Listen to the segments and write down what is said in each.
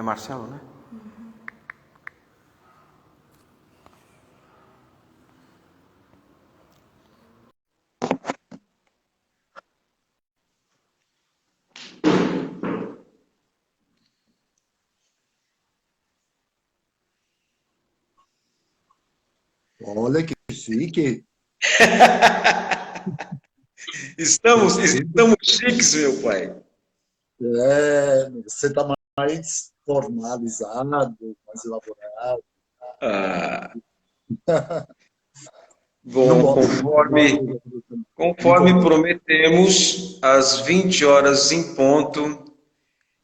Marcelo, né? Olha que chique. Estamos Tudo. chiques, meu pai. Você está mais formalizado, mais elaborado. Ah, Não, bom, não esteja conforme incomodado. prometemos, às 20 horas em ponto,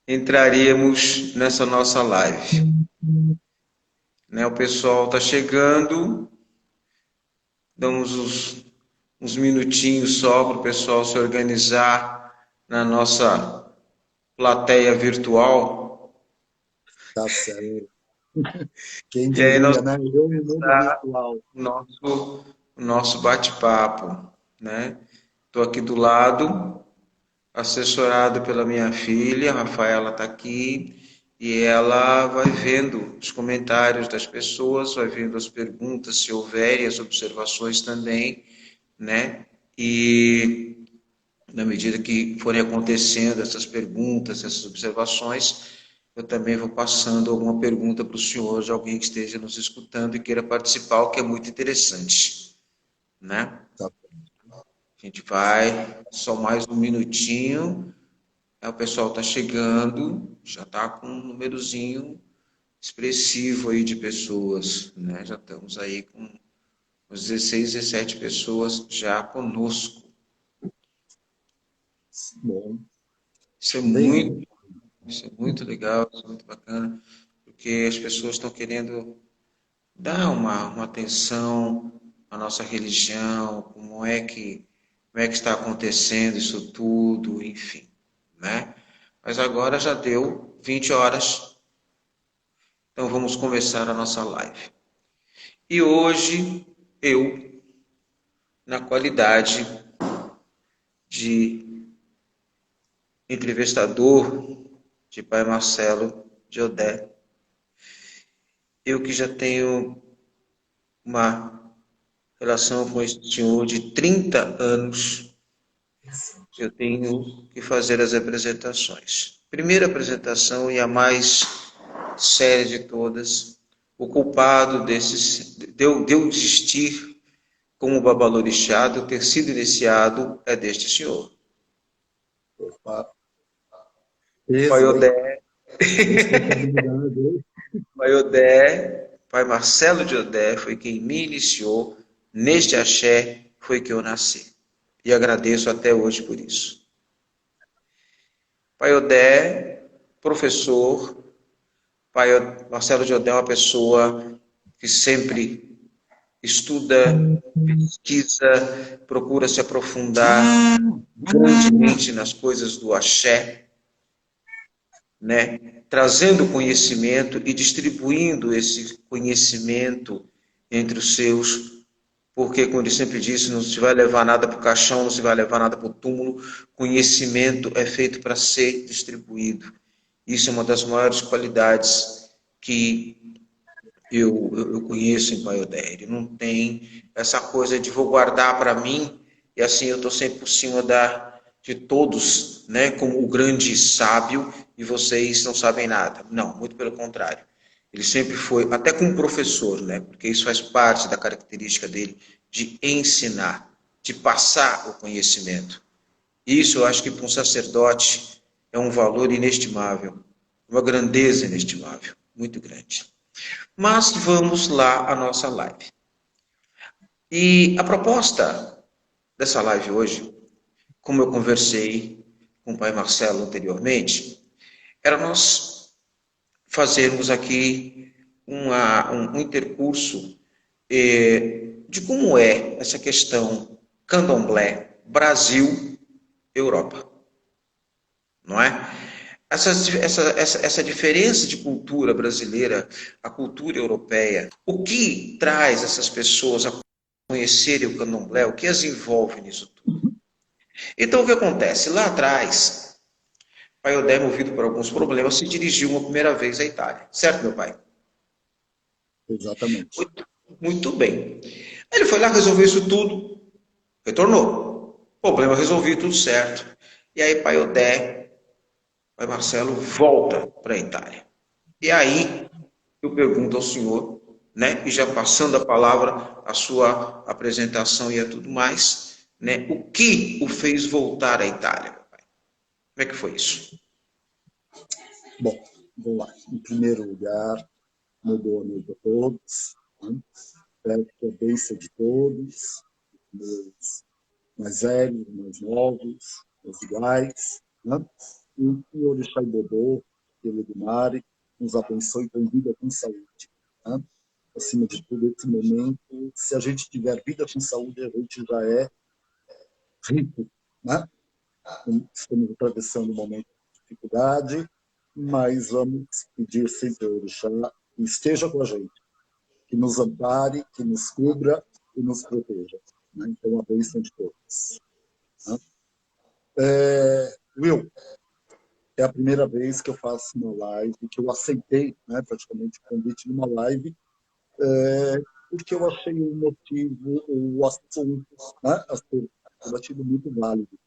entraríamos nessa nossa live. Né, o pessoal está chegando, damos uns minutinhos só para o pessoal se organizar na nossa plateia virtual. Tá certo. Quem E aí nós diria, né? vamos Eu no mundo começar virtual. o nosso bate-papo, né? Estou aqui do lado, assessorado pela minha filha, a Rafaela está aqui, e ela vai vendo os comentários das pessoas, vai vendo as perguntas, se houverem, as observações também, né? E na medida que forem acontecendo essas perguntas, essas observações, eu também vou passando alguma pergunta para o senhor, de alguém que esteja nos escutando e queira participar, o que é muito interessante, né? Tá. A gente vai, só mais um minutinho, o pessoal está chegando, já está com um númerozinho expressivo aí de pessoas, né? Já estamos aí com uns 16, 17 pessoas já conosco. Bom, Isso é bem, muito, isso é muito legal, isso é muito bacana, porque as pessoas estão querendo dar uma atenção à nossa religião, como é que está acontecendo isso tudo, enfim, né? Mas agora já deu 20 horas, então vamos começar a nossa live. E hoje eu, na qualidade de entrevistador de Pai Marcelo de Odé, eu que já tenho uma relação com esse senhor de 30 anos, eu tenho que fazer as apresentações. Primeira apresentação e a mais séria de todas, o culpado de eu existir como babalorixá, de eu ter sido iniciado, é deste senhor. opa, Pai peso, hein? Odé, Responsabilidade, hein? Pai Odé, Pai Marcelo de Odé foi quem me iniciou neste axé, foi que eu nasci. E agradeço até hoje por isso. Pai Odé, professor, Pai Marcelo de Odé é uma pessoa que sempre estuda, pesquisa, procura se aprofundar grandemente nas coisas do axé, né? Trazendo conhecimento e distribuindo esse conhecimento entre os seus, porque, como ele sempre disse, não se vai levar nada para o caixão, não se vai levar nada para o túmulo, conhecimento é feito para ser distribuído. Isso é uma das maiores qualidades que eu conheço em Pai Odé. Ele não tem essa coisa de vou guardar para mim e assim eu estou sempre por cima de todos, né, como o grande sábio e vocês não sabem nada. Não, muito pelo contrário. Ele sempre foi, até como professor, né, porque isso faz parte da característica dele, de ensinar, de passar o conhecimento. Isso eu acho que para um sacerdote é um valor inestimável, uma grandeza inestimável, muito grande. Mas vamos lá à nossa live. E a proposta dessa live hoje, como eu conversei com o pai Marcelo anteriormente, era nós fazermos aqui um intercurso de como é essa questão candomblé, Brasil, Europa. Não é? Essa diferença de cultura brasileira, a cultura europeia, o que traz essas pessoas a conhecerem o candomblé, o que as envolve nisso tudo? Então, o que acontece? Lá atrás, Pai Odé, movido por alguns problemas, se dirigiu uma primeira vez à Itália. Certo, meu pai? Exatamente. Muito, muito bem. Ele foi lá, resolveu isso tudo, retornou. Problema resolvido, tudo certo. E aí, Pai Odé, Pai Marcelo volta para a Itália. E aí, eu pergunto ao senhor, né, e já passando a palavra, a sua apresentação e a tudo mais, né, o que o fez voltar à Itália, meu pai? Como é que foi isso? Bom, vamos lá. Em primeiro lugar, meu boa noite a todos. Né? Espero que a bênção de todos, meus mais velhos, mais novos, os iguais, né? E que o Orixá Bobô, pelo do mar, nos abençoe com vida, com saúde. Né? Acima de tudo, esse momento, se a gente tiver vida com saúde, a gente já é rico. Né? Estamos atravessando um momento de dificuldade, mas vamos pedir sempre ao Orixá que esteja com a gente, que nos ampare, que nos cubra e nos proteja. Né? Então, a bênção de todos. Né? Will, é a primeira vez que eu faço uma live, que eu aceitei, né, praticamente o convite de uma live, porque eu achei o motivo, o assunto, né, a ser debatido muito válido.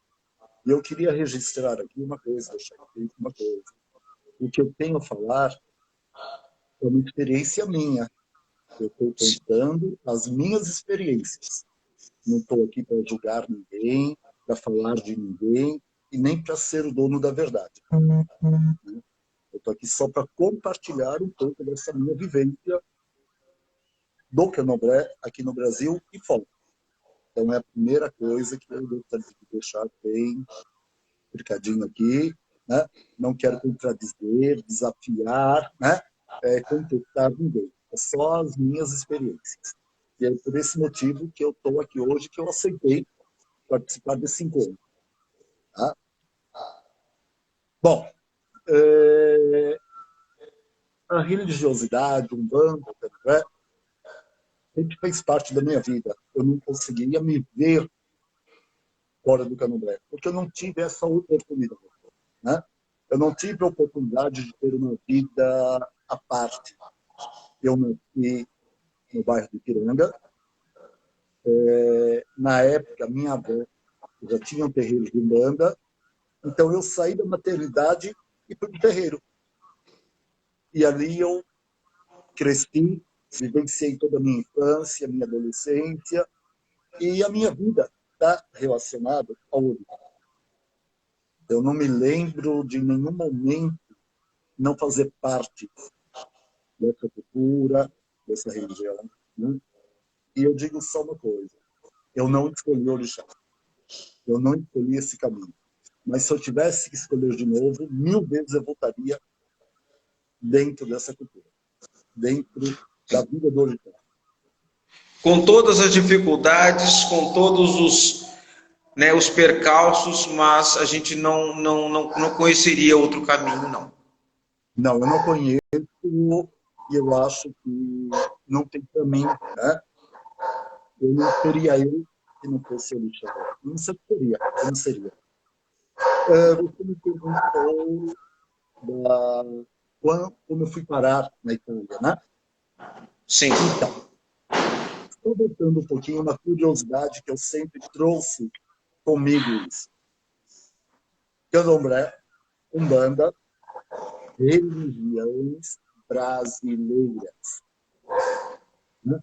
E eu queria registrar aqui uma coisa, deixar aqui uma coisa. O que eu tenho a falar é uma experiência minha. Eu estou contando as minhas experiências. Não estou aqui para julgar ninguém, para falar de ninguém, e nem para ser o dono da verdade. Eu estou aqui só para compartilhar um pouco dessa minha vivência do Candomblé aqui no Brasil e fora. Então, é a primeira coisa que eu gostaria de deixar bem explicadinho aqui. Né? Não quero contradizer, desafiar, né? Contestar ninguém. É só as minhas experiências. E é por esse motivo que eu estou aqui hoje, que eu aceitei participar desse encontro. Tá? Bom, a religiosidade, Umbanda, né, sempre fez parte da minha vida. Eu não conseguiria me ver fora do Candomblé, porque eu não tive essa oportunidade. Né? Eu não tive a oportunidade de ter uma vida à parte. Eu nasci no bairro de Ipiranga. Na época, minha avó já tinha um terreiro de Umbanda, então eu saí da maternidade e fui para o terreiro. E ali eu cresci, vivenciei toda a minha infância, minha adolescência, e a minha vida está relacionada ao Orixá. Eu não me lembro de nenhum momento não fazer parte dessa cultura, dessa religião. Né? E eu digo só uma coisa: eu não escolhi Orixá, eu não escolhi esse caminho. Mas se eu tivesse que escolher de novo, 1000 vezes eu voltaria dentro dessa cultura, dentro da vida do Orixá. Com todas as dificuldades, com todos os, né, os percalços, mas a gente não conheceria outro caminho, não. Não, eu não conheço e eu acho que não tem caminho. Né? Eu não seria eu se não fosse Orixá. Eu não seria, eu não seria. Você me perguntou como eu fui parar na Itália, né? Sim. Então, estou voltando um pouquinho uma curiosidade que eu sempre trouxe comigo isso. Candomblé, Umbanda, religiões brasileiras. Né?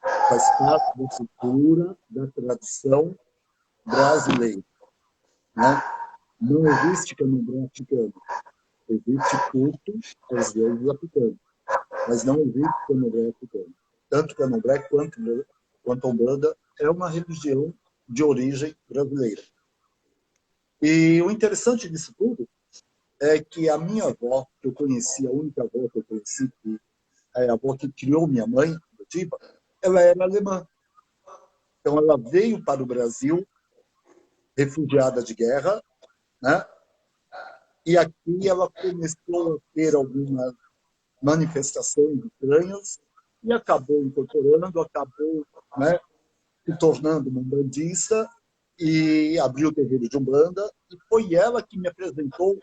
Faz parte da cultura, da tradição brasileira. Né? Não existe candomblé africano. Existe culto aos deuses africanos. Mas não existe candomblé africano. Tanto candomblé quanto Umbanda é uma religião de origem brasileira. E o interessante disso tudo é que a minha avó, que eu conheci, a única avó que eu conheci, que é a avó que criou minha mãe, adotiva, ela era alemã. Então ela veio para o Brasil, refugiada de guerra, né? E aqui ela começou a ter algumas manifestações estranhas e acabou incorporando, acabou, né, se tornando uma umbandista e abriu o terreiro de Umbanda, e foi ela que me apresentou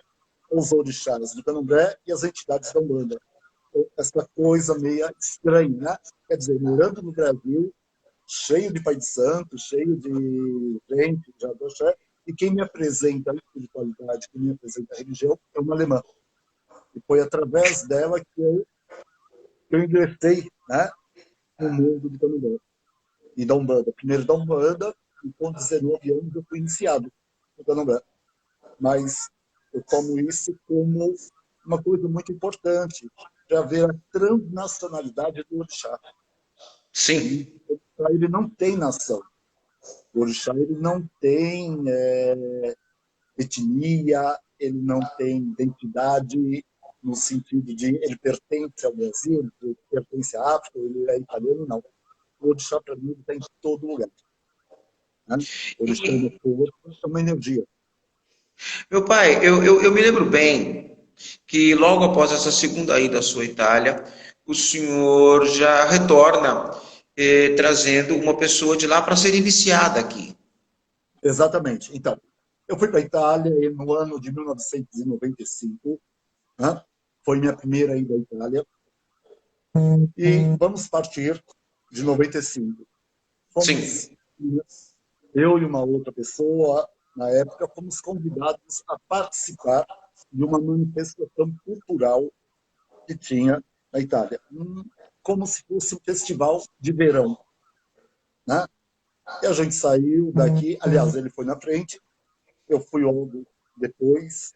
os orixás do Candomblé e as entidades da Umbanda. Essa coisa meio estranha, né? Quer dizer, morando no Brasil, cheio de pai de santo, cheio de gente, de adoxé, e quem me apresenta a espiritualidade, quem me apresenta a religião, é uma alemã. E foi através dela que eu ingressei, né, no mundo do Candomblé e da Umbanda. Primeiro da Umbanda, e com 19 anos eu fui iniciado no Candomblé. Mas eu tomo isso como uma coisa muito importante para ver a transnacionalidade do orixá. E Sim. o orixá, ele não tem nação. O orixá, ele não tem etnia, ele não tem identidade no sentido de ele pertence ao Brasil, ele pertence à África, ele é italiano, não. O orixá, para mim, está em todo lugar. Né? O orixá é uma E, força, é uma energia. meu pai, eu me lembro bem que logo após essa segunda ida à sua Itália, o senhor já retorna trazendo uma pessoa de lá para ser iniciada aqui. Exatamente. Então, eu fui para a Itália no ano de 1995, né? Foi minha primeira ida à Itália, e vamos partir de 95. Fomos, Sim. eu e uma outra pessoa, na época, fomos convidados a participar de uma manifestação cultural que tinha na Itália, como se fosse um festival de verão, né? E a gente saiu daqui, aliás, ele foi na frente, eu fui logo depois,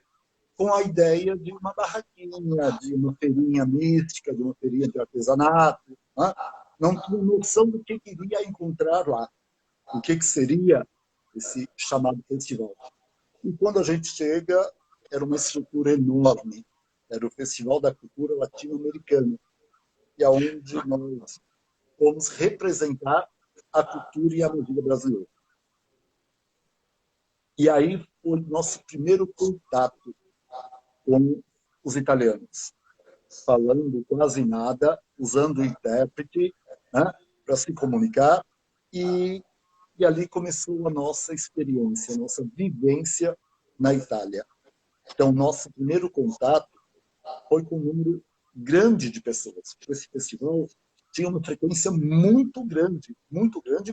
com a ideia de uma barraquinha, de uma feirinha mística, de uma feirinha de artesanato. Né? Não tinha noção do que iria encontrar lá, o que seria esse chamado festival. E quando a gente chega, era uma estrutura enorme, era o Festival da Cultura Latino-Americana, e aonde nós fomos representar a cultura e a magia brasileira. E aí foi o nosso primeiro contato com os italianos, falando quase nada, usando o intérprete, né, para se comunicar, e, e ali começou a nossa experiência, a nossa vivência na Itália. Então, nosso primeiro contato foi com um número grande de pessoas. Esse festival tinha uma frequência muito grande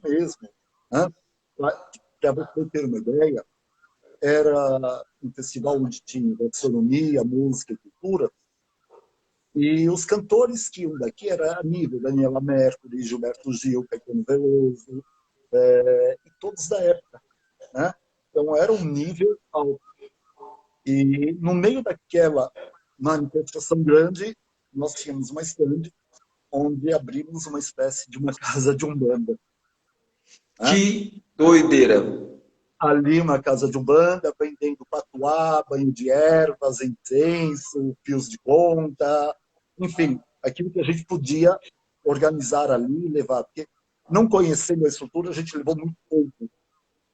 mesmo. Né? Para você ter uma ideia, era um festival onde tinha gastronomia, música e cultura, e os cantores que iam daqui era a nível Daniela Mercury, Gilberto Gil, Caetano Veloso, e todos da época. Né? Então era um nível alto. E no meio daquela manifestação grande, nós tínhamos uma estande onde abrimos uma espécie de uma casa de umbanda. Né? Que doideira! Ali uma casa de umbanda, vendendo patuá, banho de ervas, incenso, fios de conta, enfim, aquilo que a gente podia organizar ali, levar. Porque não conhecendo a estrutura, a gente levou muito pouco,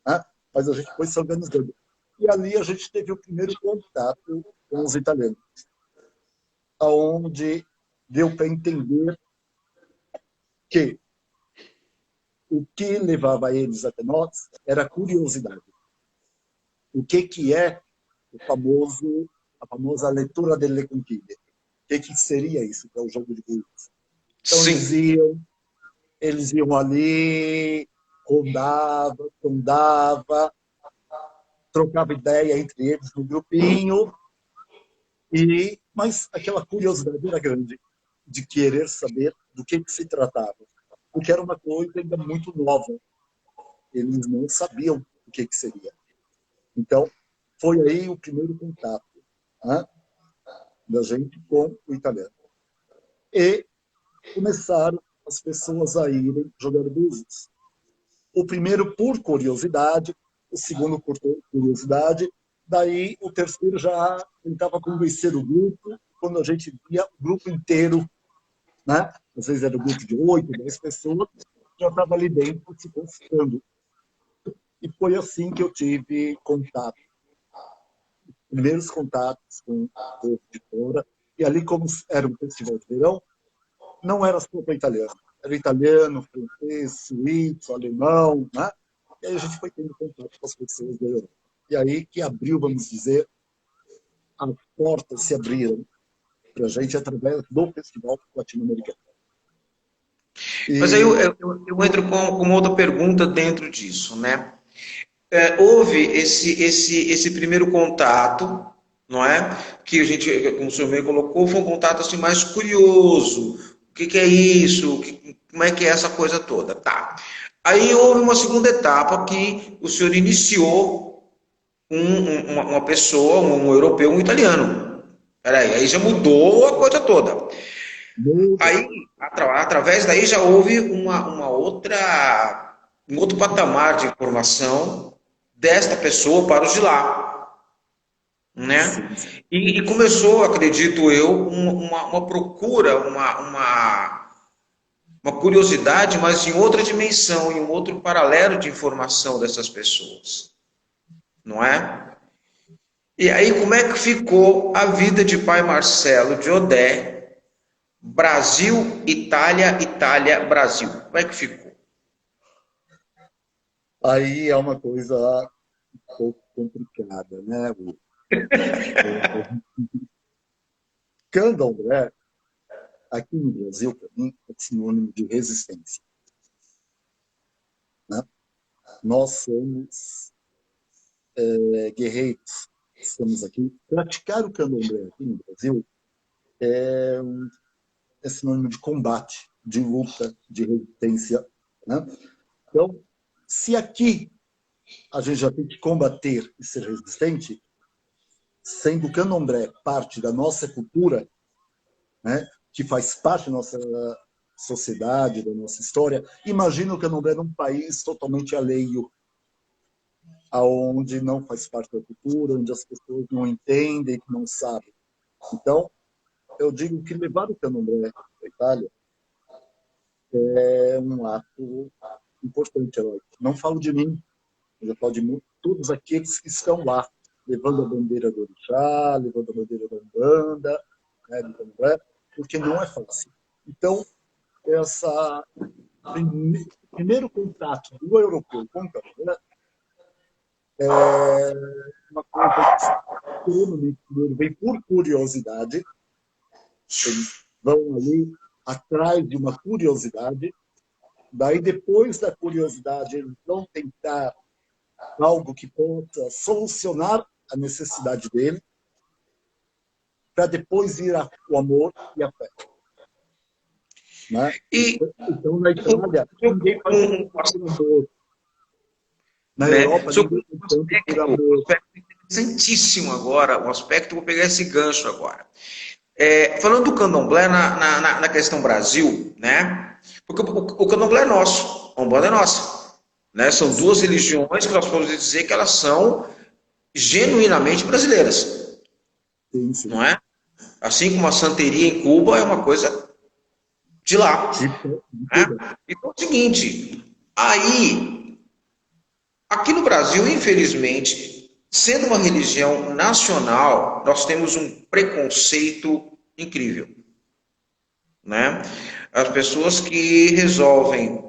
né? Mas a gente foi se organizando. E ali a gente teve o primeiro contato com os italianos, onde deu para entender que o que levava eles até nós era a curiosidade. O que é o famoso, a famosa leitura delle conchiglie? O que seria isso, que é o jogo de bulas? Então Sim. eles iam ali, rondava, sondava, trocava ideia entre eles no grupinho, mas aquela curiosidade era grande de querer saber do que se tratava, porque era uma coisa ainda muito nova. Eles não sabiam o que seria. Então, foi aí o primeiro contato, né, da gente com o italiano. E começaram as pessoas a irem jogar búzios. O primeiro por curiosidade, o segundo por curiosidade, daí o terceiro já tentava convencer o grupo, quando a gente via o grupo inteiro, né? Às vezes era um grupo de 8, 10 pessoas, já estava ali dentro se consultando. E foi assim que eu tive contato, primeiros contatos com o povo de fora, e ali como era um festival de verão, não era só para italiano. Era italiano, francês, suíço, alemão, né? E aí a gente foi tendo contato com as pessoas da Europa. E aí que abriu, vamos dizer, as portas se abriram para a gente através do Festival Latino-Americano. Mas aí eu entro com uma outra pergunta dentro disso, né? Houve esse primeiro contato, não é? Que a gente, como o senhor bem colocou, foi um contato assim mais curioso. O que é isso? Como é que é essa coisa toda? Tá. Aí houve uma segunda etapa que o senhor iniciou uma pessoa, um europeu, um italiano. Peraí, aí já mudou a coisa toda. Aí, através daí já houve uma outra, um outro patamar de informação desta pessoa para os de lá, né? E começou, acredito eu, uma procura, uma curiosidade, mas em outra dimensão, em um outro paralelo de informação dessas pessoas, não é? E aí, como é que ficou a vida de pai Marcelo de Odé, Brasil, Itália, Itália, Brasil? Como é que ficou? Aí é uma coisa um pouco complicada, né? Candomblé, aqui no Brasil, para mim, é sinônimo de resistência. Né? Nós somos guerreiros, estamos aqui. Praticar o candomblé aqui no Brasil é sinônimo de combate, de luta, de resistência. Né? Então, se aqui a gente já tem que combater e ser resistente, sendo o candomblé parte da nossa cultura, né, que faz parte da nossa sociedade, da nossa história, imagina o candomblé num país totalmente alheio, aonde não faz parte da cultura, onde as pessoas não entendem, não sabem. Então, eu digo que levar o candomblé para a Itália é um ato importante, herói. Não falo de mim, eu falo de todos aqueles que estão lá, levando a bandeira do Orixá, levando a bandeira da Umbanda, né, do candomblé, porque não é fácil. Então, essa primeiro contato do europeu com o candomblé é uma coisa extremamente primeiro, vem por curiosidade, eles vão ali atrás de uma curiosidade, daí depois da curiosidade eles vão tentar algo que possa solucionar a necessidade dele, para depois vir o amor e a fé. Né? E então, na Itália, ninguém faz por amor. Na Europa, ninguém faz tanto por amor. Um aspecto interessantíssimo agora, um aspecto, vou pegar esse gancho agora. Falando do candomblé na questão Brasil, né? Porque o candomblé é nosso, a Umbanda é nossa. Né? São duas religiões que nós podemos dizer que elas são genuinamente brasileiras. Sim, sim. Não é? Assim como a santeria em Cuba é uma coisa de lá. Né? Então é o seguinte, aí, aqui no Brasil, infelizmente, sendo uma religião nacional, nós temos um preconceito incrível. Né? As pessoas que resolvem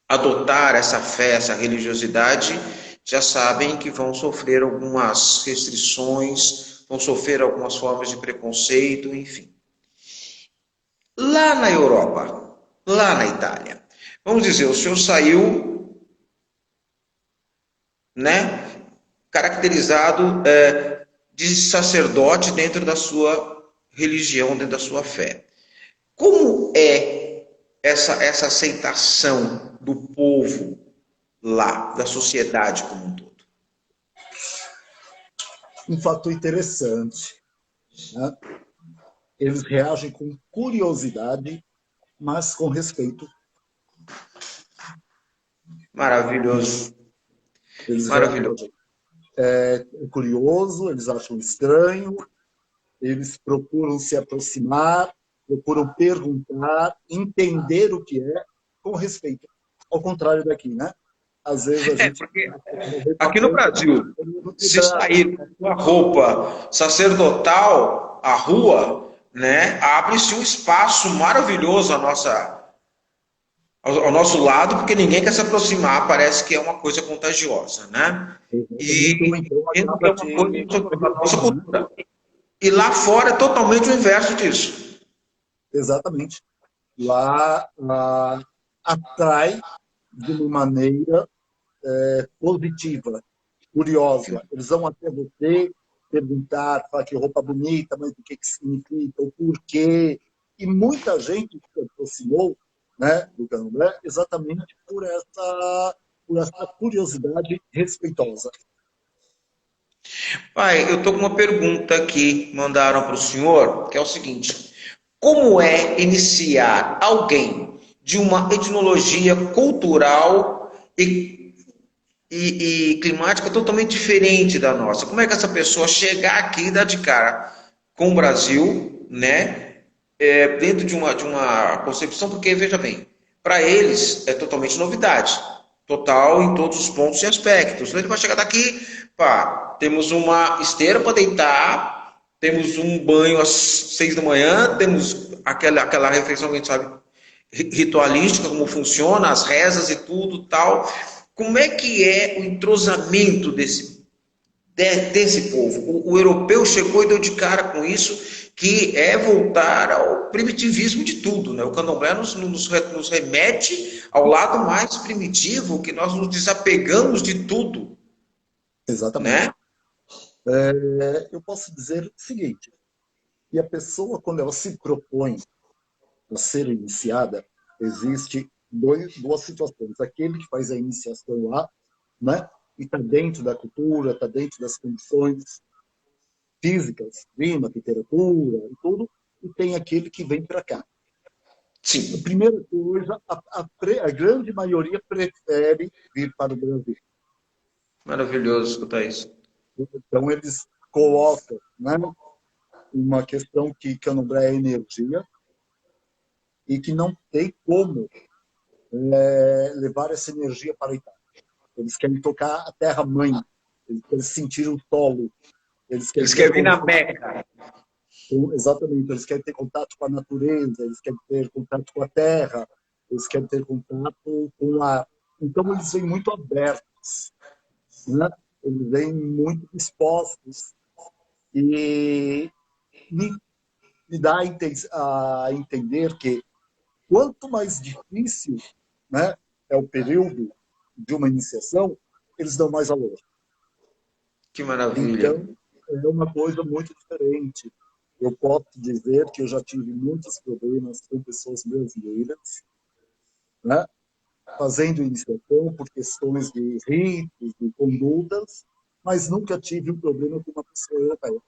adotar essa fé, essa religiosidade, já sabem que vão sofrer algumas restrições, vão sofrer algumas formas de preconceito, enfim. Lá na Europa, lá na Itália, vamos dizer, o senhor saiu, né, caracterizado de sacerdote dentro da sua religião, dentro da sua fé. Como é essa aceitação do povo lá, da sociedade como um todo? Um fator interessante. Né? Eles reagem com curiosidade, mas com respeito. Maravilhoso. Eles Maravilhoso. É curioso, eles acham estranho, eles procuram se aproximar, procuram perguntar, entender o que é, com respeito. Ao contrário daqui, né? Às vezes a gente... Porque aqui no Brasil, se sair com a roupa sacerdotal à rua, né, abre-se um espaço maravilhoso ao nosso lado, porque ninguém quer se aproximar, parece que é uma coisa contagiosa, né? Exatamente, ou E então entendo que é acaba uma coisa te da nossa contagiando, né? cultura. E lá fora é totalmente o inverso disso. Exatamente. Lá atrai de uma maneira positiva, curiosa. Eles vão até você perguntar, falar que roupa bonita, mas o que significa, o porquê. E muita gente se aproximou, né, do candomblé exatamente por essa curiosidade respeitosa. Pai, eu estou com uma pergunta aqui, mandaram para o senhor, que é o seguinte: como é iniciar alguém de uma etnologia cultural e climática totalmente diferente da nossa? Como é que essa pessoa chegar aqui e dar de cara com o Brasil, né? Dentro de uma concepção, porque veja bem, para eles é totalmente novidade, total em todos os pontos e aspectos. Então ele vai chegar daqui, pá, temos uma esteira para deitar, temos um banho às 6 da manhã, temos aquela refeição que a gente sabe ritualística, como funciona, as rezas e tudo tal. Como é que é o entrosamento desse povo? O europeu chegou e deu de cara com isso, que é voltar ao primitivismo de tudo, né? O candomblé nos remete ao lado mais primitivo, que nós nos desapegamos de tudo, Exatamente. né? Eu posso dizer o seguinte, que a pessoa, quando ela se propõe a ser iniciada, existe duas situações. Aquele que faz a iniciação lá, né? E está dentro da cultura, está dentro das condições físicas, clima, temperatura e tudo, e tem aquele que vem para cá. A Sim, primeira coisa, a grande maioria prefere vir para o Brasil. maravilhoso escutar isso. Então, eles colocam, né, uma questão que candomblé é energia e que não tem como levar essa energia para a Itália. Eles querem tocar a terra-mãe, eles querem sentir o solo, eles querem Eles ter querem vir na contato, Meca. exatamente, eles querem ter contato com a natureza, eles querem ter contato com a terra, eles querem ter contato com a... Então, eles vêm muito abertos, né? Eles vêm muito dispostos e me dá a entender que quanto mais difícil, né, é o período de uma iniciação, eles dão mais valor. Que maravilha. Então, é uma coisa muito diferente. Eu posso dizer que eu já tive muitos problemas com pessoas brasileiras, né, fazendo iniciação por questões de ritos, de condutas, mas nunca tive um problema com uma pessoa europeia.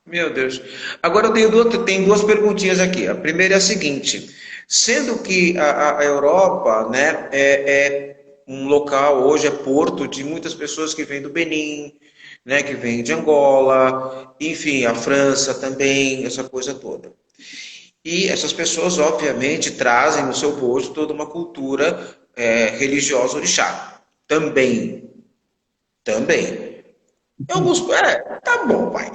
Meu Deus. Agora eu tenho duas perguntinhas aqui. A primeira é a seguinte: sendo que a Europa, né, é um local, hoje é porto de muitas pessoas que vêm do Benin, né, que vêm de Angola, enfim, a França também, essa coisa toda. E essas pessoas, obviamente, trazem no seu bolso toda uma cultura religiosa orixá. Também, também. Em alguns, tá bom, pai.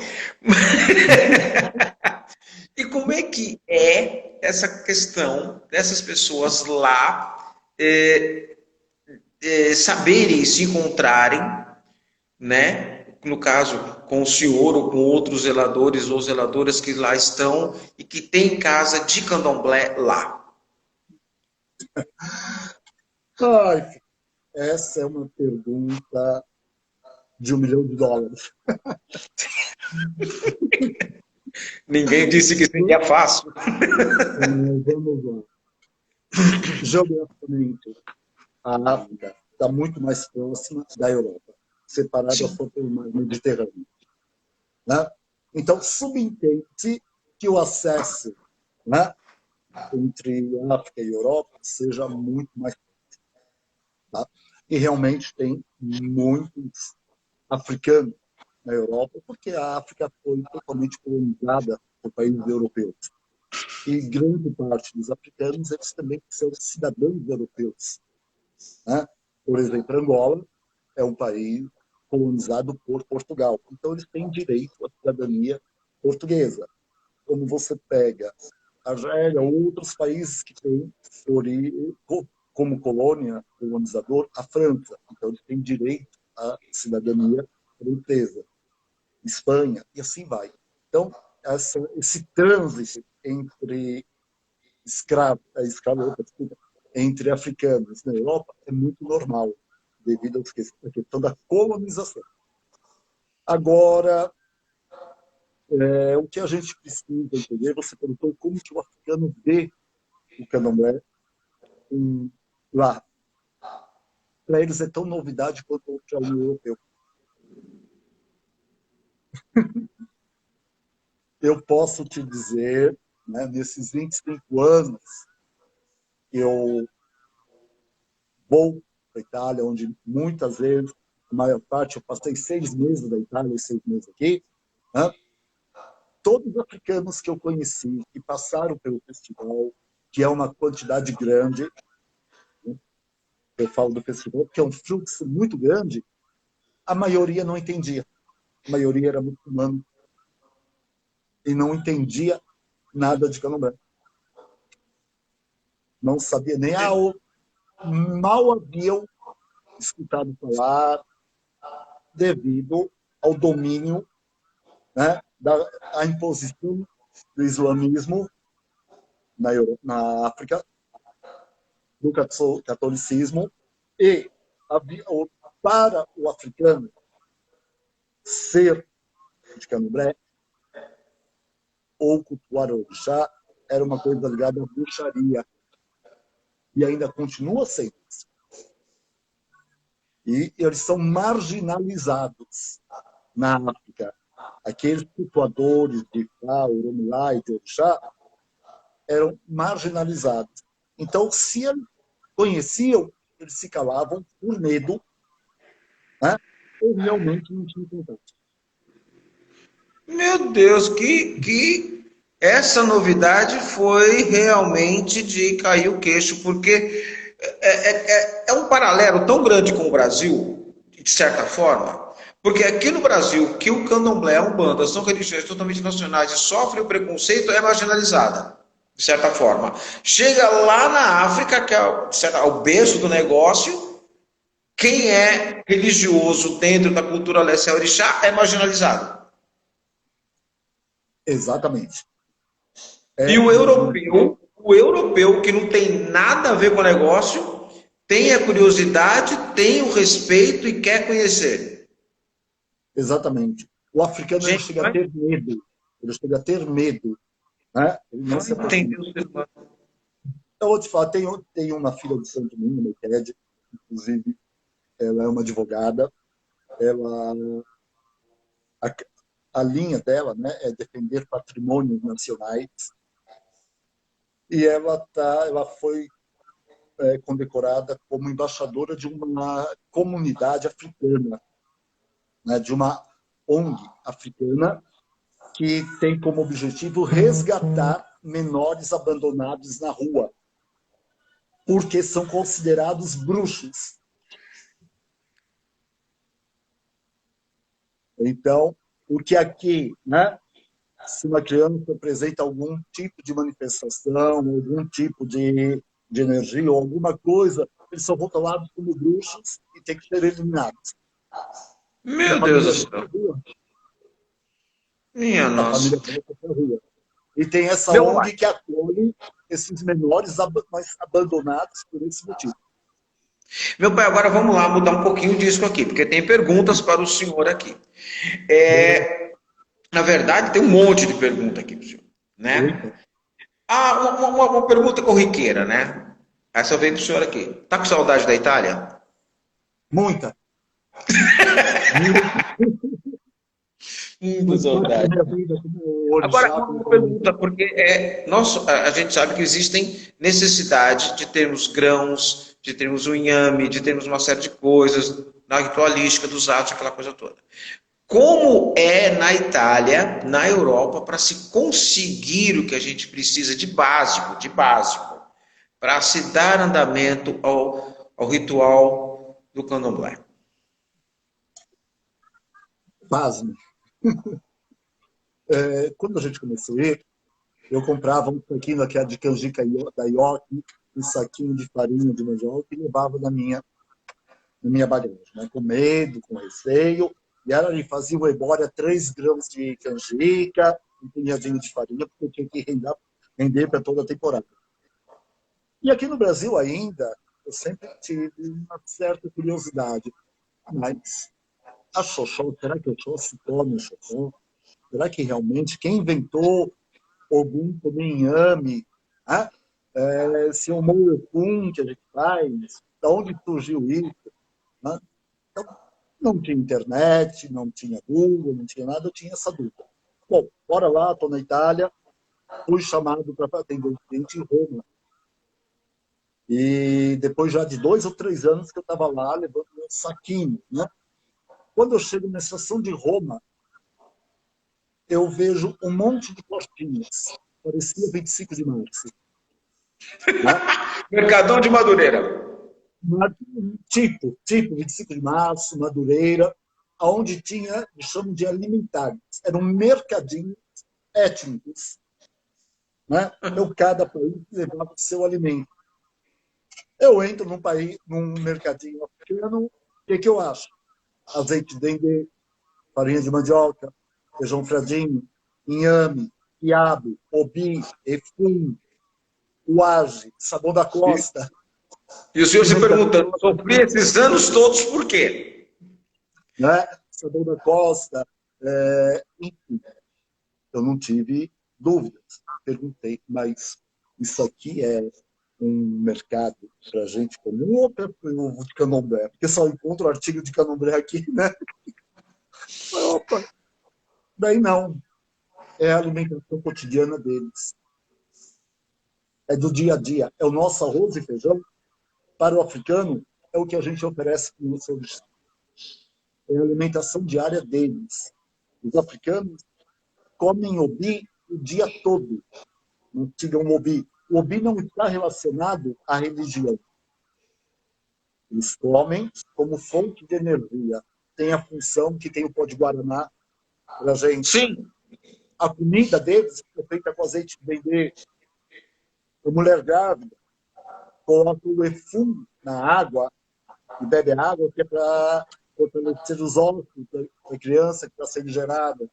E como é que é essa questão dessas pessoas lá saberem se encontrarem, né? No caso, com o senhor ou com outros zeladores ou zeladoras que lá estão e que tem casa de candomblé lá. Ai, essa é uma pergunta de US$ 1 milhão. Ninguém disse que seria fácil. Vamos lá. Geograficamente, a África está muito mais próxima da Europa, separada Sim. só pelo mar Mediterrâneo. Né? Então, subentende que o acesso, né, entre África e Europa seja muito mais. Tá? E realmente tem muitos africanos na Europa, porque a África foi totalmente colonizada por países europeus. E grande parte dos africanos eles também são cidadãos europeus. Né? Por exemplo, Angola é um país colonizado por Portugal, então eles têm direito à cidadania portuguesa. Como você pega Argélia, outros países que têm como colônia, colonizador, a França. Então, eles têm direito à cidadania francesa, Espanha, e assim vai. Então, esse trânsito entre desculpa, entre africanos na Europa é muito normal, devido à questão da colonização. Agora, o que a gente precisa entender, você perguntou como que o africano vê o candomblé lá. Para eles é tão novidade quanto para o europeu. Eu posso te dizer, né, nesses 25 anos, eu vou para a Itália, onde muitas vezes, a maior parte, eu passei 6 meses da Itália e 6 meses aqui, né? Todos os africanos que eu conheci, que passaram pelo festival, que é uma quantidade grande, né? Eu falo do festival, que é um fluxo muito grande, a maioria não entendia. A maioria era muçulmano e não entendia nada de candomblé. Não sabia nem mal haviam escutado falar devido ao domínio, né, da imposição do islamismo na África, do catolicismo, e para o africano ser de candomblé ou cultuar o orixá era uma coisa ligada à bruxaria, e ainda continua sendo isso. E eles são marginalizados na África. Aqueles cultuadores de Ifá, Oromilá e de Orixá eram marginalizados. Então, se eles conheciam, eles se calavam por medo, né? Ou realmente não tinham contato. Meu Deus, que essa novidade foi realmente de cair o queixo, porque é um paralelo tão grande com o Brasil, de certa forma, porque aqui no Brasil, que o candomblé, a umbanda, são religiões totalmente nacionais e sofrem o preconceito, é marginalizada, de certa forma. Chega lá na África, que é o berço do negócio, quem é religioso dentro da cultura Leste Orixá é marginalizado. Exatamente. E o europeu que não tem nada a ver com o negócio, tem a curiosidade, tem o respeito e quer conhecer. Exatamente. O africano ele Gente, chega a ter medo. Ele chega a ter medo, né? Ele não vai se aproxima. entender o ser humano. Eu vou te falar, tem uma filha de Santo Domingo, Mequede, inclusive, ela é uma advogada, ela, a, a linha dela, né, é defender patrimônios nacionais, e ela foi condecorada como embaixadora de uma comunidade africana, né, de uma ONG africana que tem como objetivo resgatar menores abandonados na rua, porque são considerados bruxos. Então, o que aqui, né, se uma criança apresenta algum tipo de manifestação, algum tipo de energia ou alguma coisa, eles são rotulados como bruxos e têm que ser eliminados. E a Meu Deus do família volta céu. para a rua. Minha A família nossa. volta para a rua. E tem essa Meu pai. ONG que acolhe esses menores mas abandonados por esse motivo. Meu pai, agora vamos lá mudar um pouquinho disso aqui, porque tem perguntas para o senhor aqui. Na verdade, tem um monte de pergunta aqui para o senhor, Eita, né? Ah, uma pergunta corriqueira, né? Essa veio para o senhor aqui. Tá com saudade da Itália? muita. Muita. Muita Faz parte da saudade. minha vida como Agora, orixá, como uma candomblé. pergunta, porque a gente sabe que existem necessidade de termos grãos, de termos o inhame, de termos uma série de coisas, na ritualística dos atos, aquela coisa toda. Como é na Itália, na Europa, para se conseguir o que a gente precisa de básico, para se dar andamento ao ritual do candomblé? Pasme. Quando a gente começou a ir, Eu comprava um saquinho aqui de canjica da York, um saquinho de farinha de mandioca e levava na minha bagagem, né? Com medo, com receio. E ela me fazia o ebória 3 gramas de canjica, um punhadinho de farinha, porque eu tinha que render para toda a temporada. E aqui no Brasil ainda, eu sempre tive uma certa curiosidade. Mas a xoxó, será que o xoxó se come xoxó? Será que realmente quem inventou Ogum também inhame? Ah, se o Moocum que a gente faz, da onde surgiu isso? Né? Então, não tinha internet, não tinha Google, não tinha nada, eu tinha essa dúvida. Bom, bora lá, estou na Itália, fui chamado para atender um cliente em Roma. E depois já de 2 ou 3 anos que eu estava lá levando meu saquinho. Né? Quando eu chego na estação de Roma, eu vejo um monte de postinhas. Parecia 25 de março. Né? Mercadão de Madureira. Tipo 25 de março, Madureira, onde tinha, me chamam de alimentares. Eram mercadinhos étnicos. Né? Então, cada país levava o seu alimento. Eu entro num mercadinho africano, o que eu acho? Azeite de dendê, farinha de mandioca, feijão fradinho, inhame, quiabo, obi, efum, uage, sabão da costa, E o senhor se pimenta da perguntando, costa, sofri esses anos todos por quê? né? Sabão da costa, enfim, eu não tive dúvidas. Perguntei, mas isso aqui é um mercado para gente comum ou para o de candomblé? Porque só encontro artigo de candomblé aqui, né? Opa, daí não. É a alimentação cotidiana deles. É do dia a dia. É o nosso arroz e feijão. Para o africano, é o que a gente oferece para o nosso origem. É a alimentação diária deles. Os africanos comem obi o dia todo. Não digam obi. O obi não está relacionado à religião. Eles comem como fonte de energia. Tem a função que tem o pó de guaraná para a gente. Sim. A comida deles é feita com azeite de dendê. A mulher grávida coloca o efum na água e bebe água, que é para fortalecer os ossos da criança que está sendo gerada.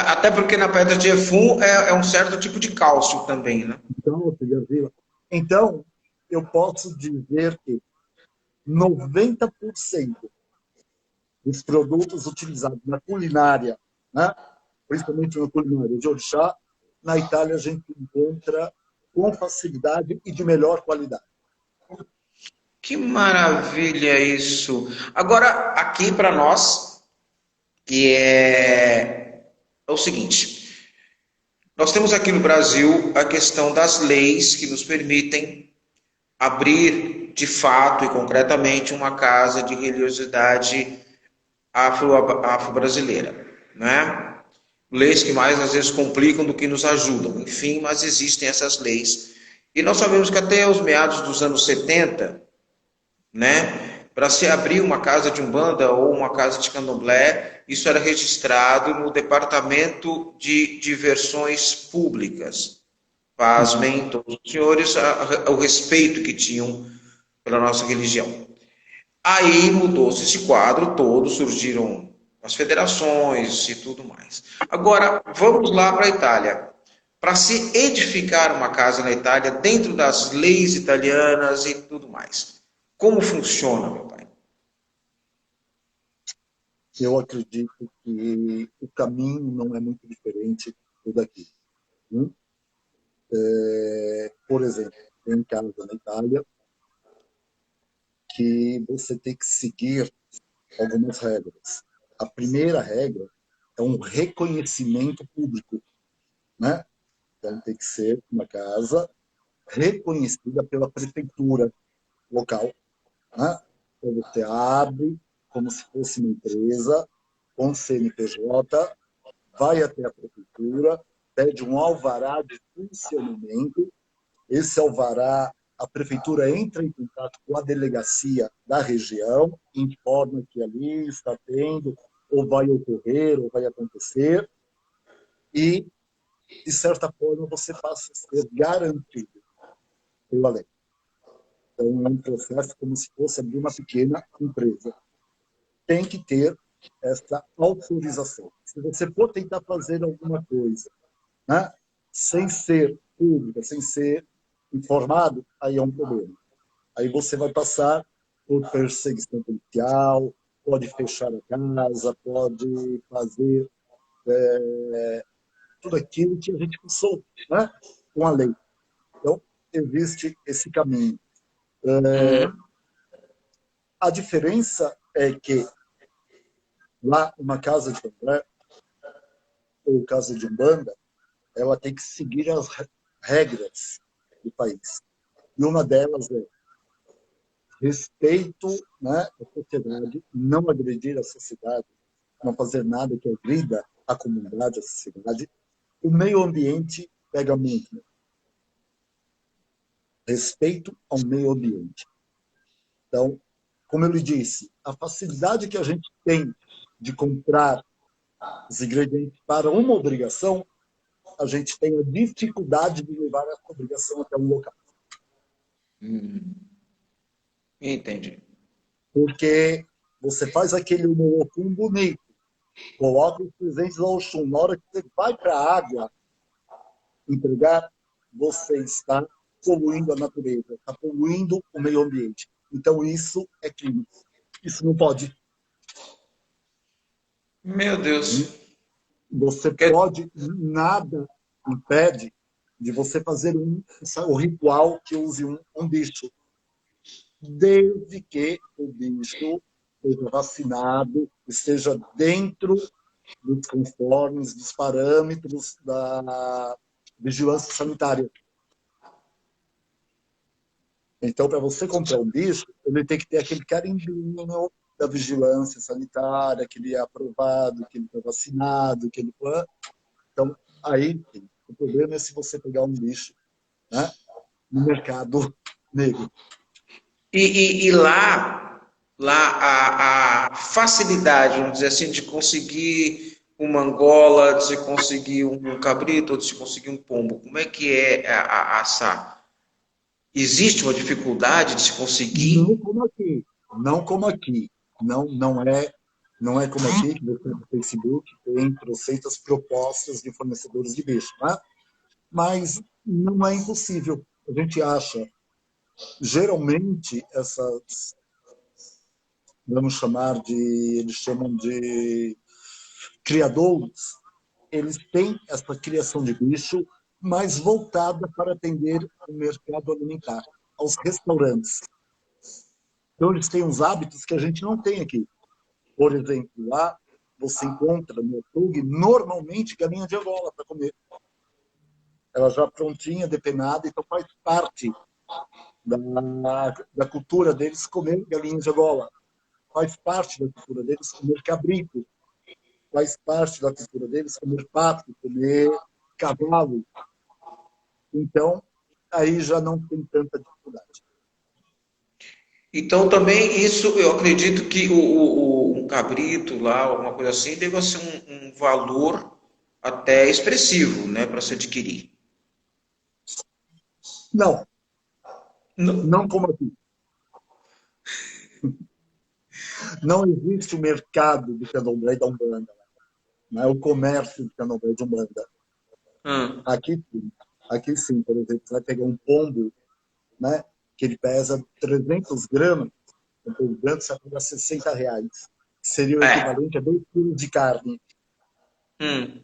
Até porque na pedra de Efum é um certo tipo de cálcio também, né? Então, você já viu? Então, eu posso dizer que 90% dos produtos utilizados na culinária, né, principalmente na culinária de orixá, na Itália a gente encontra com facilidade e de melhor qualidade. Que maravilha isso. Agora, aqui para nós, que é o seguinte: nós temos aqui no Brasil a questão das leis que nos permitem abrir de fato e concretamente uma casa de religiosidade afro-brasileira, né? Leis que mais às vezes complicam do que nos ajudam, enfim, mas existem essas leis. E nós sabemos que até os meados dos anos 70, né, para se abrir uma casa de umbanda ou uma casa de candomblé, isso era registrado no Departamento de Diversões Públicas. Pasmem todos os senhores o respeito que tinham pela nossa religião. Aí mudou-se esse quadro todo, surgiram as federações e tudo mais. Agora, vamos lá para a Itália. Para se edificar uma casa na Itália, dentro das leis italianas e tudo mais. Como funciona, meu pai? Eu acredito que o caminho não é muito diferente do daqui. Por exemplo, tem casa na Itália que você tem que seguir algumas regras. A primeira regra é um reconhecimento público, né? Então tem que ser uma casa reconhecida pela prefeitura local, né? Então você abre como se fosse uma empresa com CNPJ, vai até a prefeitura, pede um alvará de funcionamento. Esse alvará, a prefeitura entra em contato com a delegacia da região, informa que ali está tendo, ou vai ocorrer, ou vai acontecer, e de certa forma, você passa a ser garantido pela lei. Então, é um processo como se fosse abrir uma pequena empresa. Tem que ter essa autorização. Se você for tentar fazer alguma coisa, né, sem ser pública, sem ser informado, aí é um problema. Aí você vai passar por perseguição policial, pode fechar a casa, pode fazer tudo aquilo que a gente passou, né, com a lei. Então, existe esse caminho. Uhum. A diferença é que lá, uma casa de candomblé ou casa de umbanda, ela tem que seguir as regras do país. E uma delas é respeito, né, à sociedade, não agredir a sociedade, não fazer nada que agrida a comunidade, a sociedade. O meio ambiente pega muito. Né? Respeito ao meio ambiente. Então, como eu lhe disse, a facilidade que a gente tem de comprar os ingredientes para uma obrigação, a gente tem a dificuldade de levar essa obrigação até um local. Entendi. Porque você faz aquele humorocum bonito, coloca os presentes ao chum. Na hora que você vai para a água entregar, você está poluindo a natureza, está poluindo o meio ambiente. Então, isso é crime. Isso não pode. Meu Deus. Você Quer- pode, nada impede de você fazer o ritual que use um bicho, desde que o bicho esteja vacinado, esteja dentro dos conformes, dos parâmetros da vigilância sanitária. Então, para você comprar um bicho, ele tem que ter aquele carimbinho da vigilância sanitária, que ele é aprovado, que ele está vacinado, que ele... Então, aí, o problema é se você pegar um bicho, né, no mercado negro. E lá a facilidade, vamos dizer assim, de conseguir uma angola, de se conseguir um cabrito, ou de se conseguir um pombo, como é que é assar? Existe uma dificuldade de se Não conseguir? como aqui. Não como aqui. Não é como aqui, que você no Facebook tem trocentas propostas de fornecedores de bicho. Né? Mas não é impossível. A gente acha. Geralmente, essas, vamos chamar de, eles chamam de criadouros, eles têm essa criação de bicho mais voltada para atender o mercado alimentar, aos restaurantes. Então, eles têm uns hábitos que a gente não tem aqui. Por exemplo, lá você encontra no açougue normalmente galinha de Angola para comer. Ela já prontinha, depenada, então faz parte da cultura deles comer galinha de Angola. Faz parte da cultura deles comer cabrito. Faz parte da cultura deles comer pato, comer cavalo. Então, aí já não tem tanta dificuldade. Então também isso, eu acredito que um cabrito lá, alguma coisa assim, deva ser um valor até expressivo, né, para se adquirir. Não, Não. não como aqui. Não existe o mercado de candomblé e da Umbanda. Não é o comércio de candomblé e de Umbanda. Hum. Aqui sim, por exemplo, você vai pegar um pombo, né, que ele pesa 300 gramas, um pombo branco você vai pagar R$ 60, que seria o É. equivalente a 2 quilos de carne. Hum.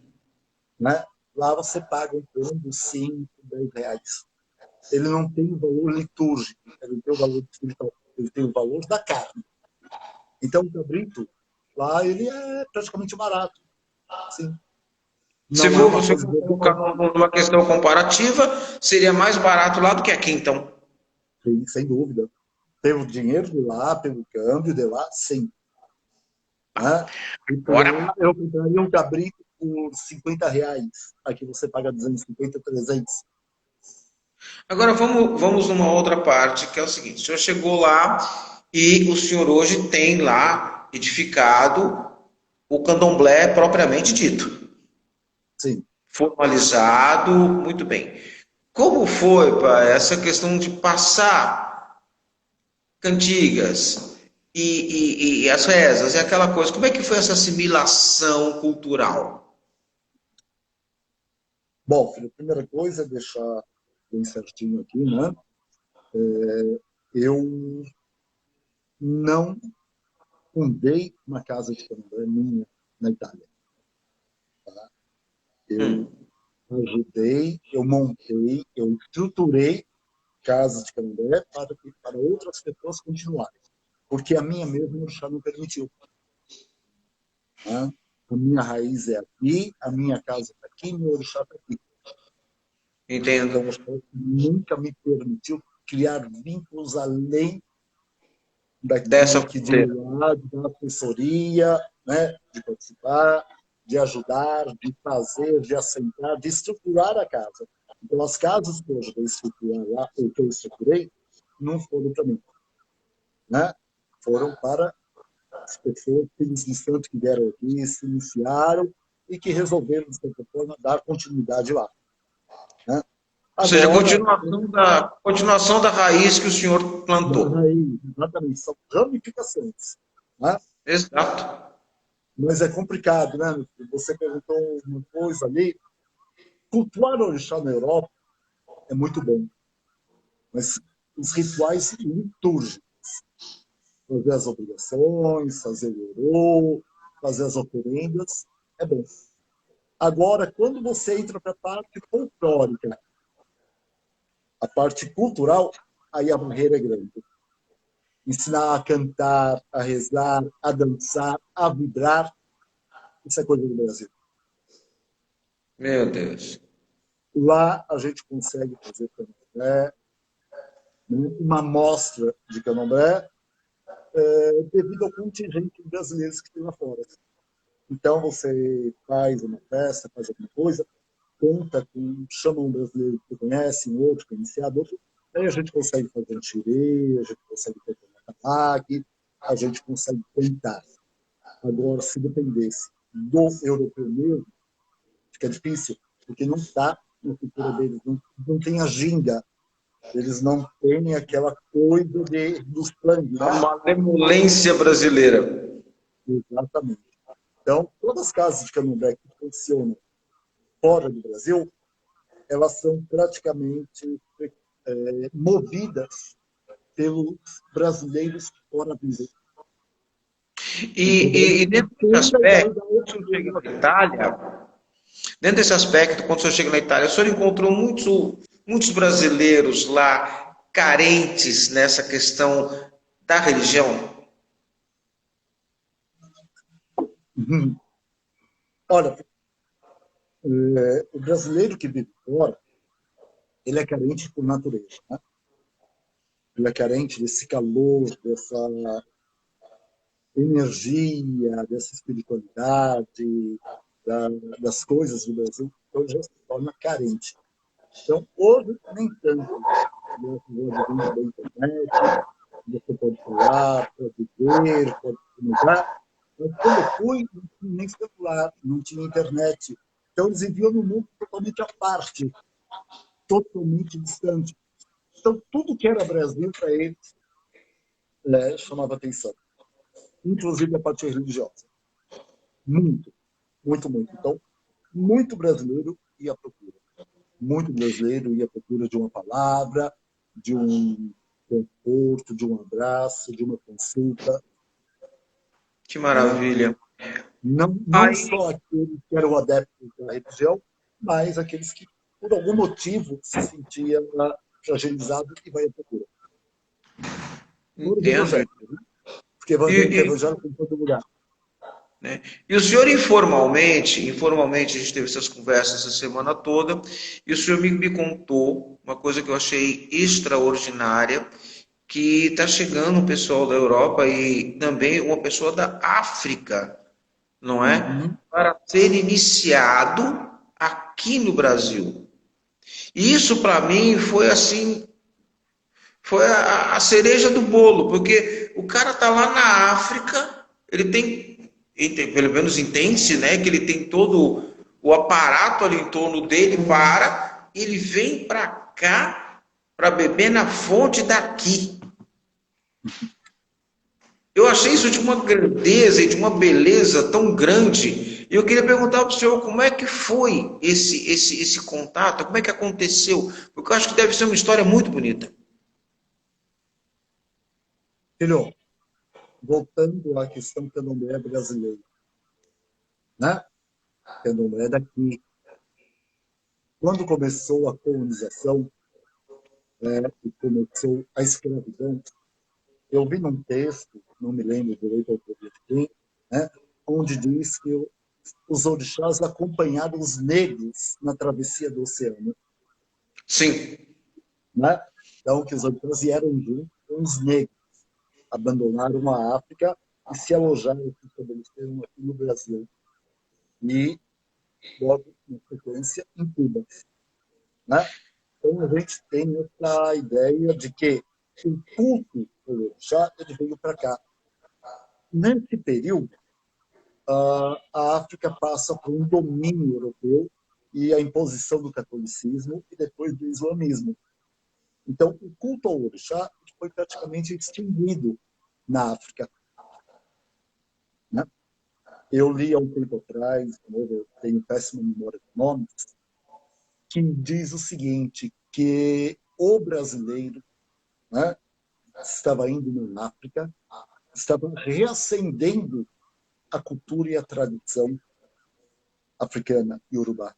Né? Lá você paga um pombo 5, R$ 10. Ele não tem o valor litúrgico, ele não tem o valor espiritual, ele tem o valor da carne. Então, o cabrito, lá ele é praticamente barato. Sim. Não é uma Se coisa for colocar numa questão comparativa, seria mais barato lá do que aqui, então. sem dúvida. Pelo dinheiro de lá, pelo câmbio de lá, sim. Né? E por Agora, lá, eu compraria um cabrito por R$ 50. Aqui você paga 250, 300. agora vamos numa outra parte, que é o seguinte: o senhor chegou lá e o senhor hoje tem lá edificado o candomblé propriamente dito. Sim. formalizado, muito bem. Como foi, pai, essa questão de passar cantigas e as rezas e aquela coisa? Como é que foi essa assimilação cultural? Bom, filho, a primeira coisa é deixar bem certinho aqui, né? Eu não fundei uma casa de candomblé minha na Itália. Eu Hum, ajudei, eu montei, eu estruturei casas de candomblé para outras pessoas continuarem. Porque a minha mesmo já não permitiu. Né? A minha raiz é aqui, a minha casa está aqui, meu orixá está aqui. entendo. Então, o Estado nunca me permitiu criar vínculos além Dessa daquilo que de fronteira. meu lado, da assessoria, né, de participar, de ajudar, de fazer, de assentar, de estruturar a casa. Então, as casas que eu ajudei a estruturar lá, ou que eu estruturei, não foram para mim, né? Foram para as pessoas, filhos de santo que vieram aqui, se iniciaram e que resolveram, de certa forma, dar continuidade lá. Né? Ou seja, a Agora, continuação da raiz que o senhor da plantou. raiz, exatamente, são ramificações. Né? Exato. Mas é complicado, né? Meu filho? Você perguntou uma coisa ali. Cultuar orixá na Europa é muito bom, mas os rituais litúrgicos, fazer as obrigações, fazer o orô, fazer as oferendas, é bom. Agora, quando você entra para a parte folclórica, a parte cultural, aí a barreira é grande. Ensinar a cantar, a rezar, a dançar, a vibrar, isso é coisa do Brasil. Meu Deus. Lá a gente consegue fazer candomblé, né, uma amostra de candomblé, devido ao contingente de brasileiros que tem lá fora. Então você faz uma festa, faz alguma coisa, conta com, chama um brasileiro que você conhece, um outro que é iniciado, outro, aí a gente consegue fazer um xirê, a gente consegue fazer um ataque, a gente consegue tentar. Agora, se dependesse do europeu mesmo, fica difícil, porque não está na cultura deles, não tem a ginga, eles não têm aquela coisa do sangue, A né? malemolência brasileira. Exatamente. Então, todas as casas de candomblé que funcionam fora do Brasil, elas são praticamente movidas pelos brasileiros que fora vivem. Então, E eles dentro desse entendem da aspecto, realidade quando o senhor chega deles na aqui. Itália, dentro desse aspecto, quando o senhor chega na Itália, o senhor encontrou muitos brasileiros lá carentes nessa questão da religião? Uhum. Olha, o brasileiro que vive fora, ele é carente por natureza. Né? Ele é carente desse calor, dessa energia, dessa espiritualidade, da, das coisas do Brasil, então já se torna carente. Então, hoje, nem tanto. Graças ao advento da internet, você pode falar, pode ver, pode comunicar. Mas quando eu fui, não tinha nem celular, não tinha internet. Então, eles viviam num mundo totalmente à parte, totalmente distante. Então, tudo que era Brasil para eles chamava atenção, inclusive a parte religiosa. Muito, muito, muito. Então, muito brasileiro ia à procura. Muito brasileiro ia à procura de uma palavra, de um conforto, de um abraço, de uma consulta. Que Né? maravilha. Não Aí, só aqueles que eram adeptos da religião, mas aqueles que, por algum motivo, se sentiam fragilizados e vai à procura. Fora do entendo. evangélico, né? Porque E, evangélico em todo lugar. né? E o senhor informalmente, a gente teve essas conversas essa semana toda, e o senhor me contou uma coisa que eu achei extraordinária, que está chegando um pessoal da Europa e também uma pessoa da África, não é? Uhum. Para ser iniciado aqui no Brasil. E isso para mim foi assim, foi a cereja do bolo, porque o cara tá lá na África, ele tem, pelo menos entende-se, né, que ele tem todo o aparato ali em torno dele para, ele vem para cá para beber na fonte daqui. Eu achei isso de uma grandeza e de uma beleza tão grande. E eu queria perguntar para o senhor como é que foi esse contato, como é que aconteceu, porque eu acho que deve ser uma história muito bonita. Filho, voltando à questão candomblé brasileiro, né? Candomblé daqui. Quando começou a colonização, e começou a escravidão, eu vi num texto, não me lembro direito a autoria de quem, né? Onde diz que os orixás acompanharam os negros na travessia do oceano, Sim. né? Então, que os orixás vieram junto com os negros, abandonaram a África e se alojaram, se estabeleceram aqui no Brasil. E, logo, na sequência, em Cuba, né? Então, a gente tem essa ideia de que o culto do orixá ele veio para cá. Nesse período, a África passa por um domínio europeu e a imposição do catolicismo e depois do islamismo. Então, o culto ao orixá foi praticamente extinguido na África, né? Eu li há um tempo atrás, eu tenho péssima memória de nomes, que diz o seguinte, que o brasileiro, né, estava indo na África, estava reacendendo a cultura e a tradição africana e urubá.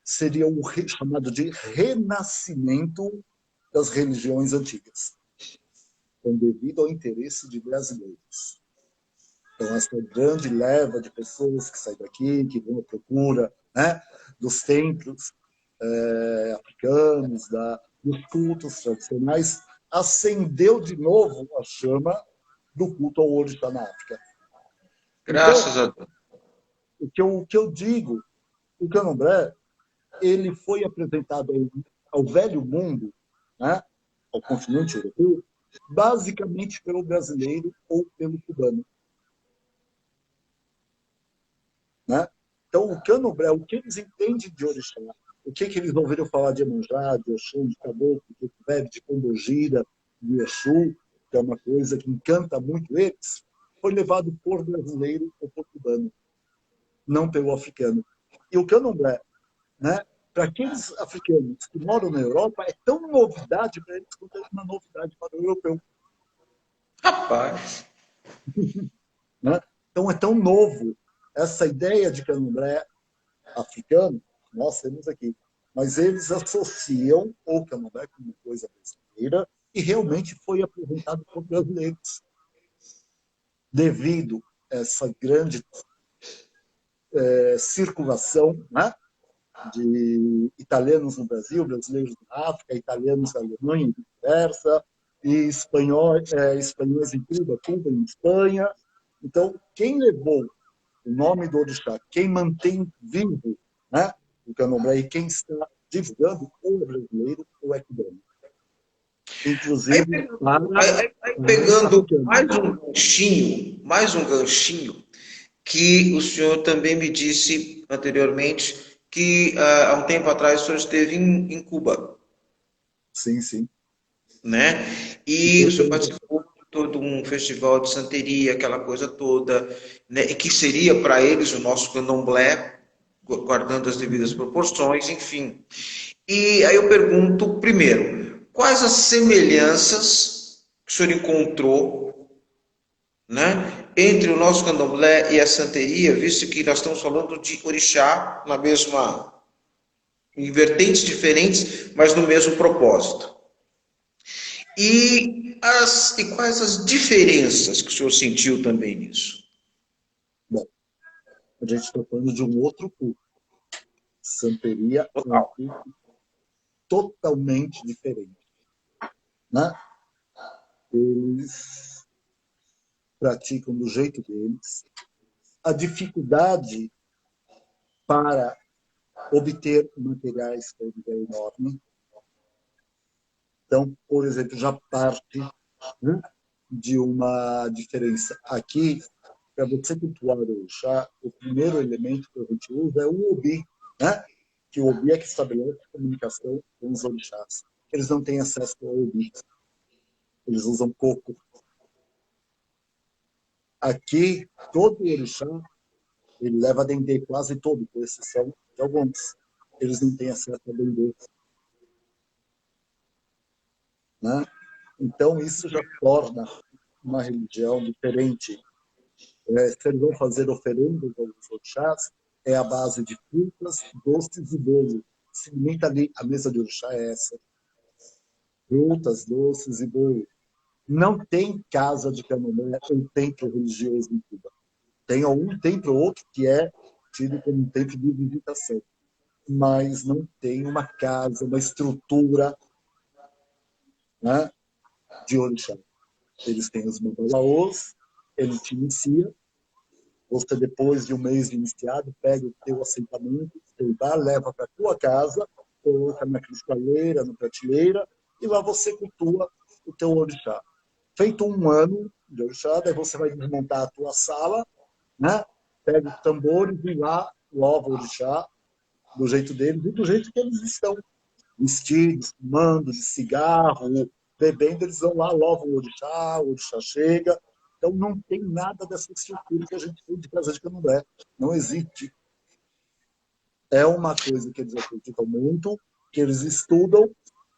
Seria o chamado de renascimento das religiões antigas, então, devido ao interesse de brasileiros. Então, essa grande leva de pessoas que saem daqui, que vão à procura, né, dos templos africanos, dos cultos tradicionais, acendeu de novo a chama do culto ao orixá na África. Então, Graças a Deus. o que eu digo, o candomblé, ele foi apresentado ao velho mundo, né, ao continente europeu, basicamente pelo brasileiro ou pelo cubano, né? Então, o candomblé, o que eles entendem de orixá, o que eles ouviram falar de Iemanjá, de Oxum, de Caboclo, de Tucumbe, de Pombogira, de Exu, que é uma coisa que encanta muito eles, foi levado por brasileiro ou por cubano, não pelo africano. E o candomblé, né, para aqueles africanos que moram na Europa, é tão novidade para eles quanto é uma novidade para o europeu. Rapaz. Né? Então, é tão novo essa ideia de candomblé africano, nós temos aqui. Mas eles associam o candomblé como uma coisa brasileira e realmente foi apresentado por brasileiros. Devido a essa grande circulação, né, de italianos no Brasil, brasileiros na África, italianos na Alemanha, e vice-versa, e espanhóis em Cuba, Cuba em Espanha. Então, quem levou o nome do orixá, quem mantém vivo, né, o candomblé e quem está divulgando, ou é brasileiro ou é cubano. Aí, Inclusive para pegando africanos. mais um ganchinho, que o senhor também me disse anteriormente que há um tempo atrás o senhor esteve em Cuba, Sim, sim. né? E o senhor participou de todo um festival de santeria, aquela coisa toda, né? E que seria para eles o nosso candomblé, guardando as devidas proporções, enfim. E aí eu pergunto, primeiro, quais as semelhanças que o senhor encontrou, né, entre o nosso candomblé e a santeria, visto que nós estamos falando de orixá na mesma, em vertentes diferentes, mas no mesmo propósito. E quais as diferenças que o senhor sentiu também nisso? Bom, a gente está falando de um outro culto. Santeria é um Total. culto totalmente diferente. Né? Eles praticam do jeito deles. A dificuldade para obter materiais para ele é enorme. Então, por exemplo, já parte, né, de uma diferença. Aqui, para você cultuar o orixá, o primeiro elemento que a gente usa é o obi, né? Que o obi é que estabelece comunicação com os orixás. Eles não têm acesso ao obi, eles usam coco. Aqui, todo orixá, ele leva dendê, quase todo, com exceção de alguns. Eles não têm acesso a dendê, né? Então, isso já torna uma religião diferente. Se eles vão fazer oferendas aos orixás, é a base de frutas, doces e bolo. Se alimenta ali, a mesa de orixá é essa. Frutas, doces e bolo. Não tem casa de candomblé ou templo religioso em Cuba. Tem um templo ou outro que é tido como um templo de visitação, mas não tem uma casa, uma estrutura, né, de orixá. Eles têm os babalaôs, ele te inicia, você depois de um mês de iniciado, pega o teu assentamento, leva para a tua casa, coloca na cristaleira, na prateleira, e lá você cultua o teu orixá. Feito um ano de orixá, daí você vai desmontar a tua sala, né? Pega os tambores e lá lova o orixá do jeito deles e do jeito que eles estão. Vestidos, fumando de cigarro, bebendo, eles vão lá, louvam o orixá chega. Então não tem nada dessa estrutura que a gente tem de casa de candomblé. Não existe. É uma coisa que eles acreditam muito, que eles estudam,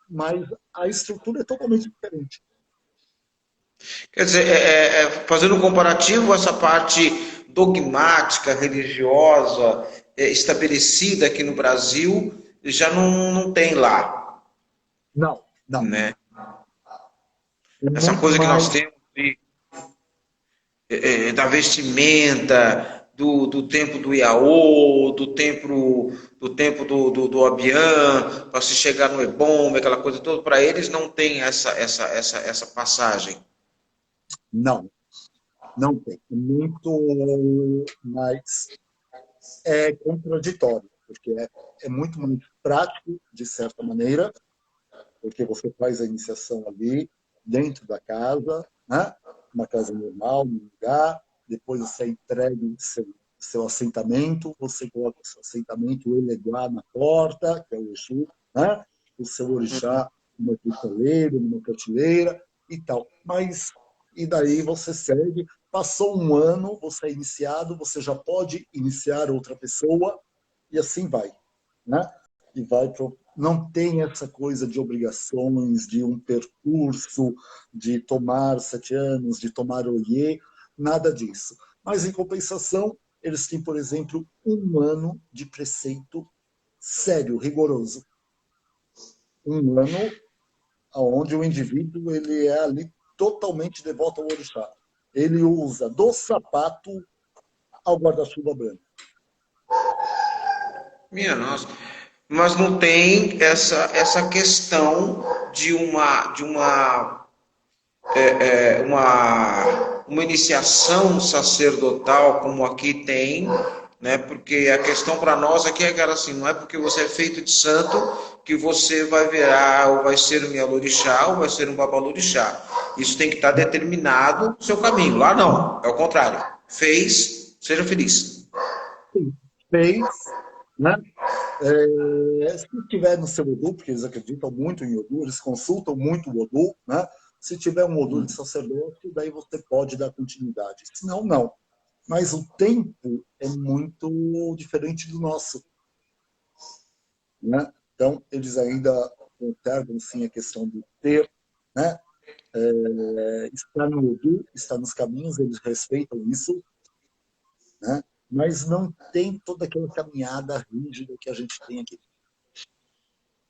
mas a estrutura é totalmente diferente. Quer dizer, fazendo um comparativo, essa parte dogmática, religiosa, estabelecida aqui no Brasil, já não tem lá, Não, não. né? É Essa muito coisa que nós mais. temos da vestimenta, do tempo do Iaô, do tempo do Obiã, para se chegar no Ebombe, aquela coisa toda, para eles não tem essa passagem. Não, não tem. É muito mais contraditório, porque é muito mais prático, de certa maneira, porque você faz a iniciação ali, dentro da casa, né? Uma casa normal, num lugar, depois você entrega o seu assentamento, você coloca o seu assentamento, o eleguá na porta, que é o Exu, né? O seu orixá numa cristaleira, numa prateleira e tal. Mas, e daí você segue, passou um ano, você é iniciado, você já pode iniciar outra pessoa, e assim vai, né? E vai pro... Não tem essa coisa de obrigações, de um percurso, de tomar 7 anos, de tomar OIE, nada disso. Mas, em compensação, eles têm, por exemplo, um ano de preceito sério, rigoroso. Um ano onde o indivíduo ele é ali totalmente devoto ao orixá. Ele usa do sapato ao guarda-chuva branco. Minha nossa. Mas não tem essa questão de uma iniciação sacerdotal como aqui tem, né? Porque a questão para nós aqui é aquela assim, não é porque você é feito de santo que você vai virar ou vai ser um Yalorixá ou vai ser um Babalorixá. Isso tem que estar determinado no seu caminho. Lá não, é o contrário. Fez, seja feliz. Sim, fez, né? Se tiver no seu Odu, porque eles acreditam muito em Odu, eles consultam muito o Odu, né? Se tiver um Odu de sacerdote, daí você pode dar continuidade. Se não, não. Mas o tempo é muito diferente do nosso, né? Então, eles ainda conservam, sim, a questão do ter, né? Está no Odu, está nos caminhos, eles respeitam isso, né? Mas não tem toda aquela caminhada rígida que a gente tem aqui.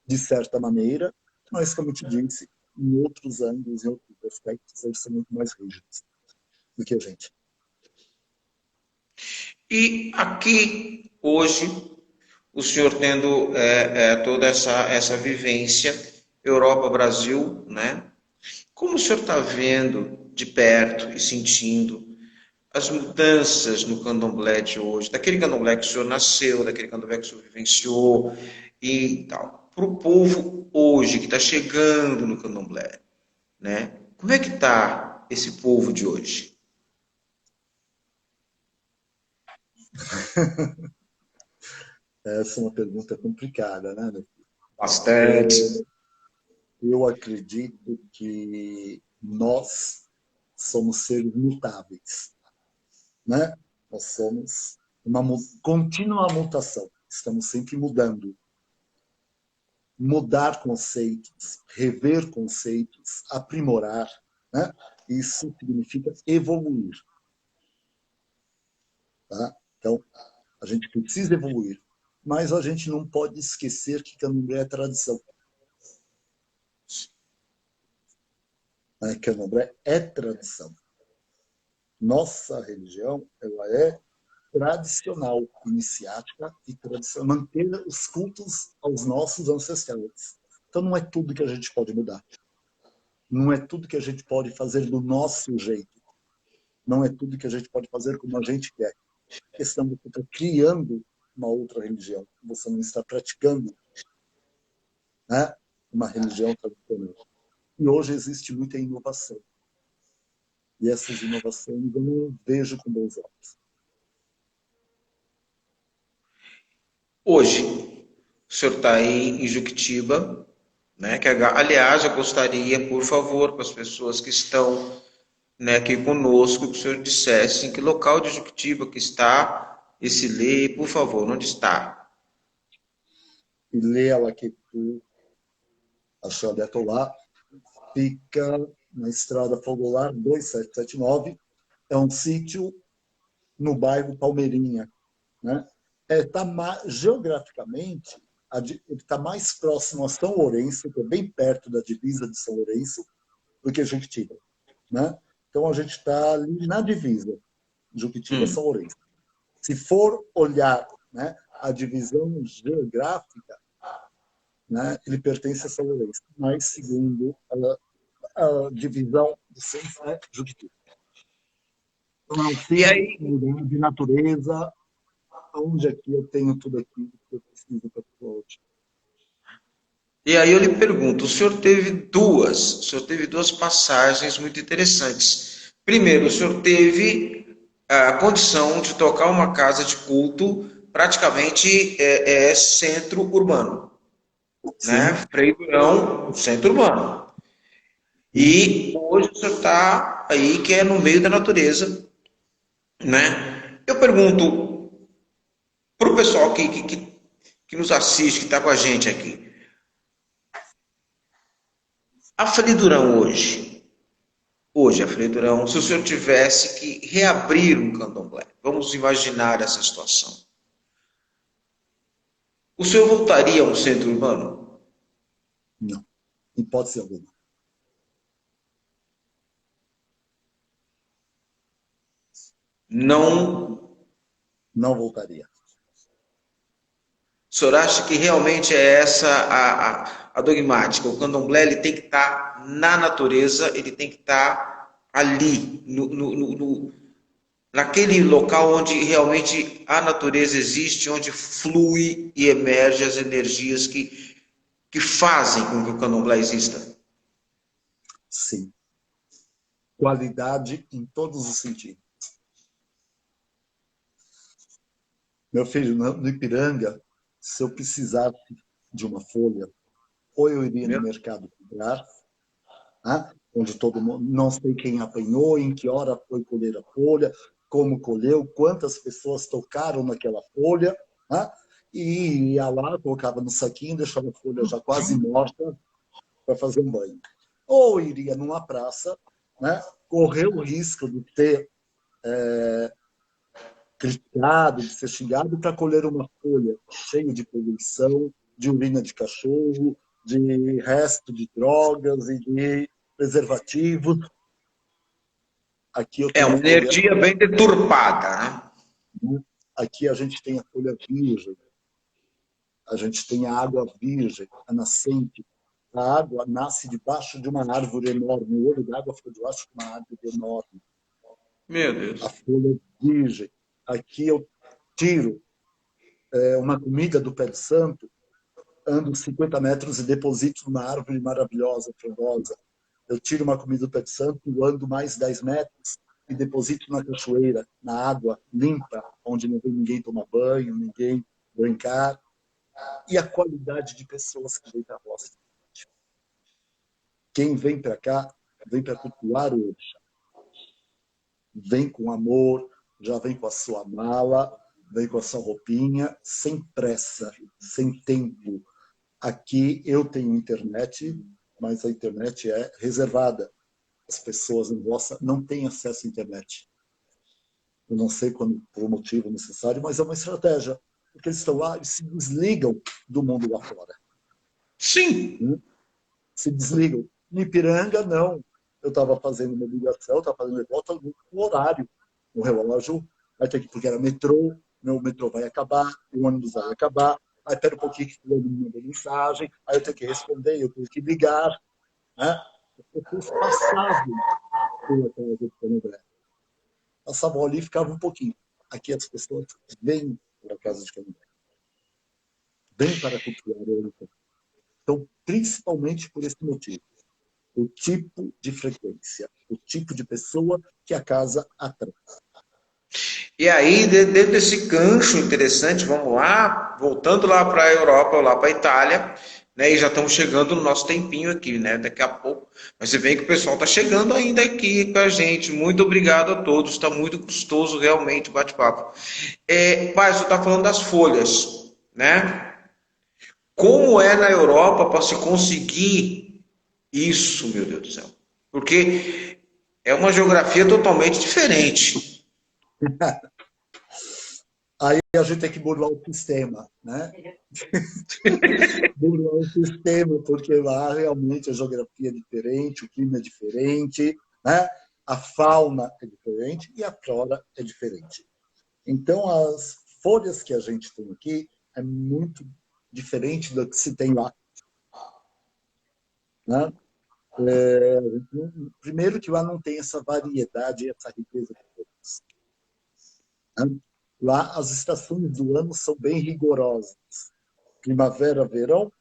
De certa maneira, mas, como eu te disse, em outros ângulos, em outros aspectos, eles são muito mais rígidos do que a gente. E aqui, hoje, o senhor tendo toda essa vivência, Europa, Brasil, né? Como o senhor está vendo de perto e sentindo as mudanças no candomblé de hoje, daquele candomblé que o senhor nasceu, daquele candomblé que o senhor vivenciou e tal, para o povo hoje que está chegando no candomblé, né? Como é que está esse povo de hoje? Essa é uma pergunta complicada, né? Bastante. Eu acredito que nós somos seres mutáveis, né? Nós somos uma contínua mutação. Estamos sempre mudando. Mudar conceitos, rever conceitos, aprimorar, né? Isso significa evoluir, tá? Então, a gente precisa evoluir, mas a gente não pode esquecer que Candomblé é tradição. Né? Candomblé é tradição. Nossa religião, ela é tradicional, iniciática e tradicional, manter os cultos aos nossos ancestrais. Então não é tudo que a gente pode mudar. Não é tudo que a gente pode fazer do nosso jeito. Não é tudo que a gente pode fazer como a gente quer. A questão de você estar criando uma outra religião. Você não está praticando, né, uma religião tradicional. E hoje existe muita inovação. E essas inovações eu não vejo com bons olhos. Hoje, o senhor está aí em Juquitiba, né? Que, aliás, eu gostaria, por favor, para as pessoas que estão, né, aqui conosco, que o senhor dissesse em que local de Juquitiba que está esse lei, por favor, onde está? E Leia Laquetu, a Xadetolá, fica na Estrada Fogolar 2779. É um sítio no bairro Palmeirinha. Né? Geograficamente, ele está mais próximo a São Lourenço, que é bem perto da divisa de São Lourenço, do que Juquitiba. Né? Então, a gente está ali na divisa, Juquitiba-São Lourenço. Se for olhar, né, a divisão geográfica, né, ele pertence a São Lourenço, mas segundo a divisão do centro é Juquitiba. Então, é um E sítio aí, de natureza, onde aqui eu tenho tudo aquilo que eu preciso para hoje. e aí eu lhe pergunto, o senhor teve duas passagens muito interessantes. Primeiro, o senhor teve a condição de tocar uma casa de culto praticamente centro urbano, né? Sim, Frei Durão, centro urbano. sim. E hoje o senhor está aí que é no meio da natureza, né? Eu pergunto para o pessoal que nos assiste, que está com a gente aqui, a Frei Durão hoje, a Frei Durão, se o senhor tivesse que reabrir um candomblé, vamos imaginar essa situação. O senhor voltaria a um centro urbano? Não, hipótese alguma. Não. Não voltaria. O senhor acha que realmente é essa a dogmática? O candomblé ele tem que estar na natureza, ele tem que estar ali, naquele local onde realmente a natureza existe, onde flui e emerge as energias que fazem com que o candomblé exista. Sim. Qualidade em todos os sentidos. Meu filho, no Ipiranga, se eu precisasse de uma folha, ou eu iria no mercado comprar, né, onde todo mundo, não sei quem apanhou, em que hora foi colher a folha, como colheu, quantas pessoas tocaram naquela folha, né, e ia lá, colocava no saquinho, deixava a folha já quase morta para fazer um banho. Ou iria numa praça, né, correr o risco de ter criticado, de ser xingado, para colher uma folha cheia de poluição, de urina de cachorro, de resto de drogas e de preservativos. Aqui eu É tenho uma folha, energia bem deturpada, né? né? Aqui a gente tem a folha virgem, a gente tem a água virgem, a nascente. A água nasce debaixo de uma árvore enorme, o olho d'água fica debaixo de uma árvore enorme. Meu A Deus. folha virgem. Aqui eu tiro uma comida do pé de santo, ando 50 metros e deposito numa árvore maravilhosa, frondosa. Eu tiro uma comida do pé de santo, ando mais 10 metros, e deposito na cachoeira, na água limpa, onde não vem ninguém tomar banho, ninguém brincar, e a qualidade de pessoas que vêm para a roça. Quem vem para cá, vem para cultuar o orixá. Vem com amor, já vem com a sua mala, vem com a sua roupinha, sem pressa, sem tempo. Aqui eu tenho internet, mas a internet é reservada. As pessoas em roça não têm acesso à internet. Eu não sei quando, por motivo necessário, mas é uma estratégia. Porque eles estão lá e se desligam do mundo lá fora. Sim. Se desligam. No Ipiranga, não. Eu estava fazendo uma ligação, estava fazendo volta no horário. O relógio vai ter que, porque era metrô, meu metrô vai acabar, o ônibus vai acabar, aí espera um pouquinho que o me mandou mensagem, aí eu tenho que responder, eu tenho que ligar. Né? As pessoas passavam pela casa do Canindé. Passavam ali e ficavam um pouquinho. Aqui as pessoas vêm para a casa de Canindé. Vêm para cultuar a. Então, principalmente por esse motivo. O tipo de frequência, o tipo de pessoa que a casa atrai. E aí, dentro desse gancho interessante, vamos lá, voltando lá para a Europa, lá para a Itália, né? E já estamos chegando no nosso tempinho aqui, né? Daqui a pouco. Mas você vê que o pessoal está chegando ainda aqui com a gente. Muito obrigado a todos. Está muito gostoso realmente o bate-papo. Pai, você está falando das folhas, né? Como é na Europa para se conseguir isso, meu Deus do céu? Porque é uma geografia totalmente diferente. Aí a gente tem que burlar o sistema, né? Burlar o sistema, porque lá realmente a geografia é diferente, o clima é diferente, né? A fauna é diferente e a flora é diferente. Então, as folhas que a gente tem aqui é muito diferente do que se tem lá. Né? Primeiro que lá não tem essa variedade, essa riqueza de folhas. Né? Lá as estações do ano são bem rigorosas. Primavera, verão,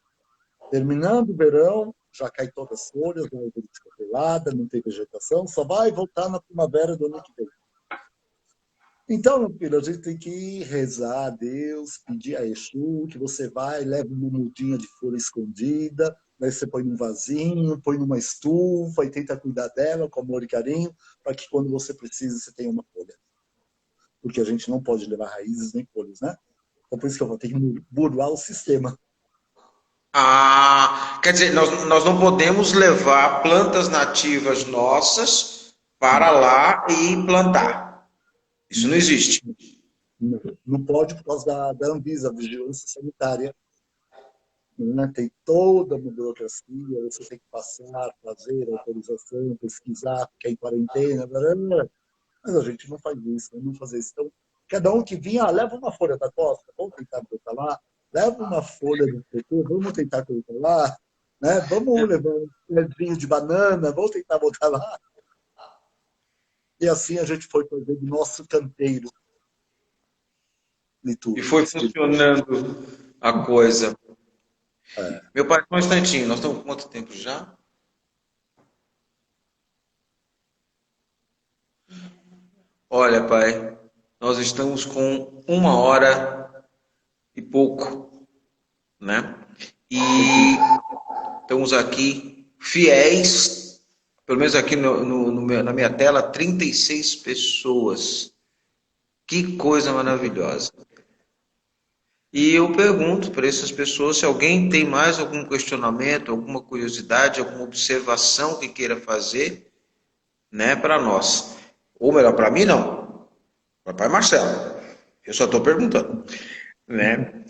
terminando o verão, já cai todas as folhas, a árvore fica pelada, não tem vegetação, só vai voltar na primavera do ano que vem. Então, meu filho, a gente tem que rezar a Deus, pedir a Exu, que você vai, leva uma mudinha de folha escondida, daí você põe num vasinho, põe numa estufa e tenta cuidar dela com amor e carinho, para que quando você precise, você tenha uma folha. Porque a gente não pode levar raízes nem folhas, né? Então, por isso que eu vou ter que burlar o sistema. Ah, quer dizer, nós não podemos levar plantas nativas nossas para lá e plantar. Isso não existe. Não pode por causa da Anvisa, Vigilância Sanitária. Né? Tem toda uma burocracia, você tem que passar, fazer autorização, pesquisar, ficar em quarentena, blá, blá, blá. Mas a gente não faz isso, não fazer isso. Então, cada um que vinha, leva uma folha da costa, vamos tentar colocar lá, leva uma folha do PT, vamos tentar colocar lá, né? Vamos levar um pedrinho de banana, vamos tentar botar lá. E assim a gente foi fazendo nosso canteiro E litúrgico, foi espiritual. funcionando a coisa. É. Meu pai, só um instantinho, nós estamos com quanto tempo já? Olha, pai, nós estamos com 1 hora e pouco, né? E estamos aqui fiéis, pelo menos aqui na minha tela, 36 pessoas. Que coisa maravilhosa. E eu pergunto para essas pessoas se alguém tem mais algum questionamento, alguma curiosidade, alguma observação que queira fazer, né, para nós. Ou melhor, para mim não, para o pai Marcelo. Eu só estou perguntando, né?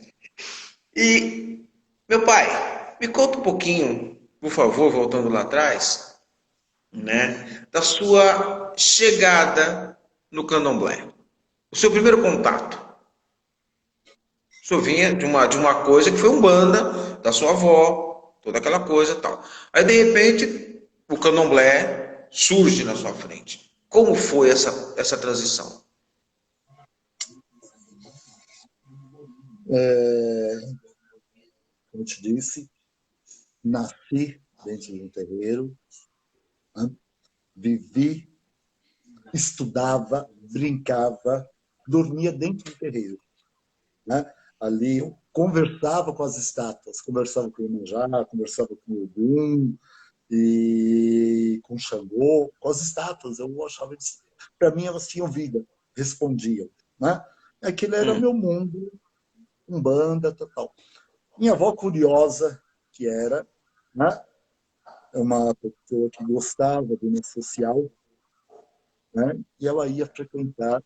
E, meu pai, me conta um pouquinho, por favor, voltando lá atrás, né, da sua chegada no candomblé. O seu primeiro contato. O senhor vinha de uma coisa que foi Umbanda, da sua avó, toda aquela coisa e tal. Aí, de repente, o candomblé surge na sua frente. Como foi essa transição? Como eu te disse, nasci dentro de um terreiro, né? Vivi estudava, brincava, dormia dentro do terreiro, né? Ali eu conversava com as estátuas, conversava com o Iemanjá, conversava com o Ogum e com o Xangô, com as estátuas. Eu achava isso, para mim elas tinham vida, respondiam, né? Aquele era o Hum, meu mundo, umbanda, total. Minha avó curiosa que era, né? Uma pessoa que gostava do meio social, né? E ela ia frequentava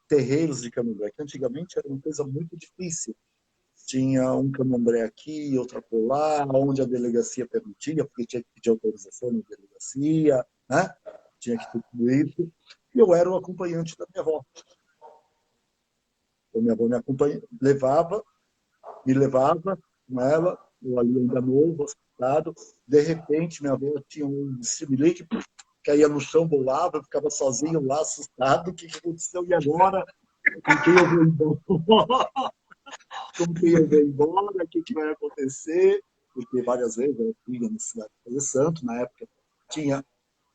terreiros de candomblé, que antigamente era uma coisa muito difícil. Tinha um candomblé aqui, outro acolá, onde a delegacia permitia, porque tinha que pedir autorização na delegacia, né? Tinha que ter tudo isso. E eu era o acompanhante da minha avó. Então, minha avó me acompanha, me levava com ela, eu ali ainda novo, assustado. De repente, minha avó tinha um stimulante que caía no chão, bolava, eu ficava sozinho lá, assustado. O que aconteceu? E agora? Com quem eu vou embora? Com quem eu vou embora? O que vai acontecer? Porque várias vezes eu fui na cidade de fazer santo, na época tinha,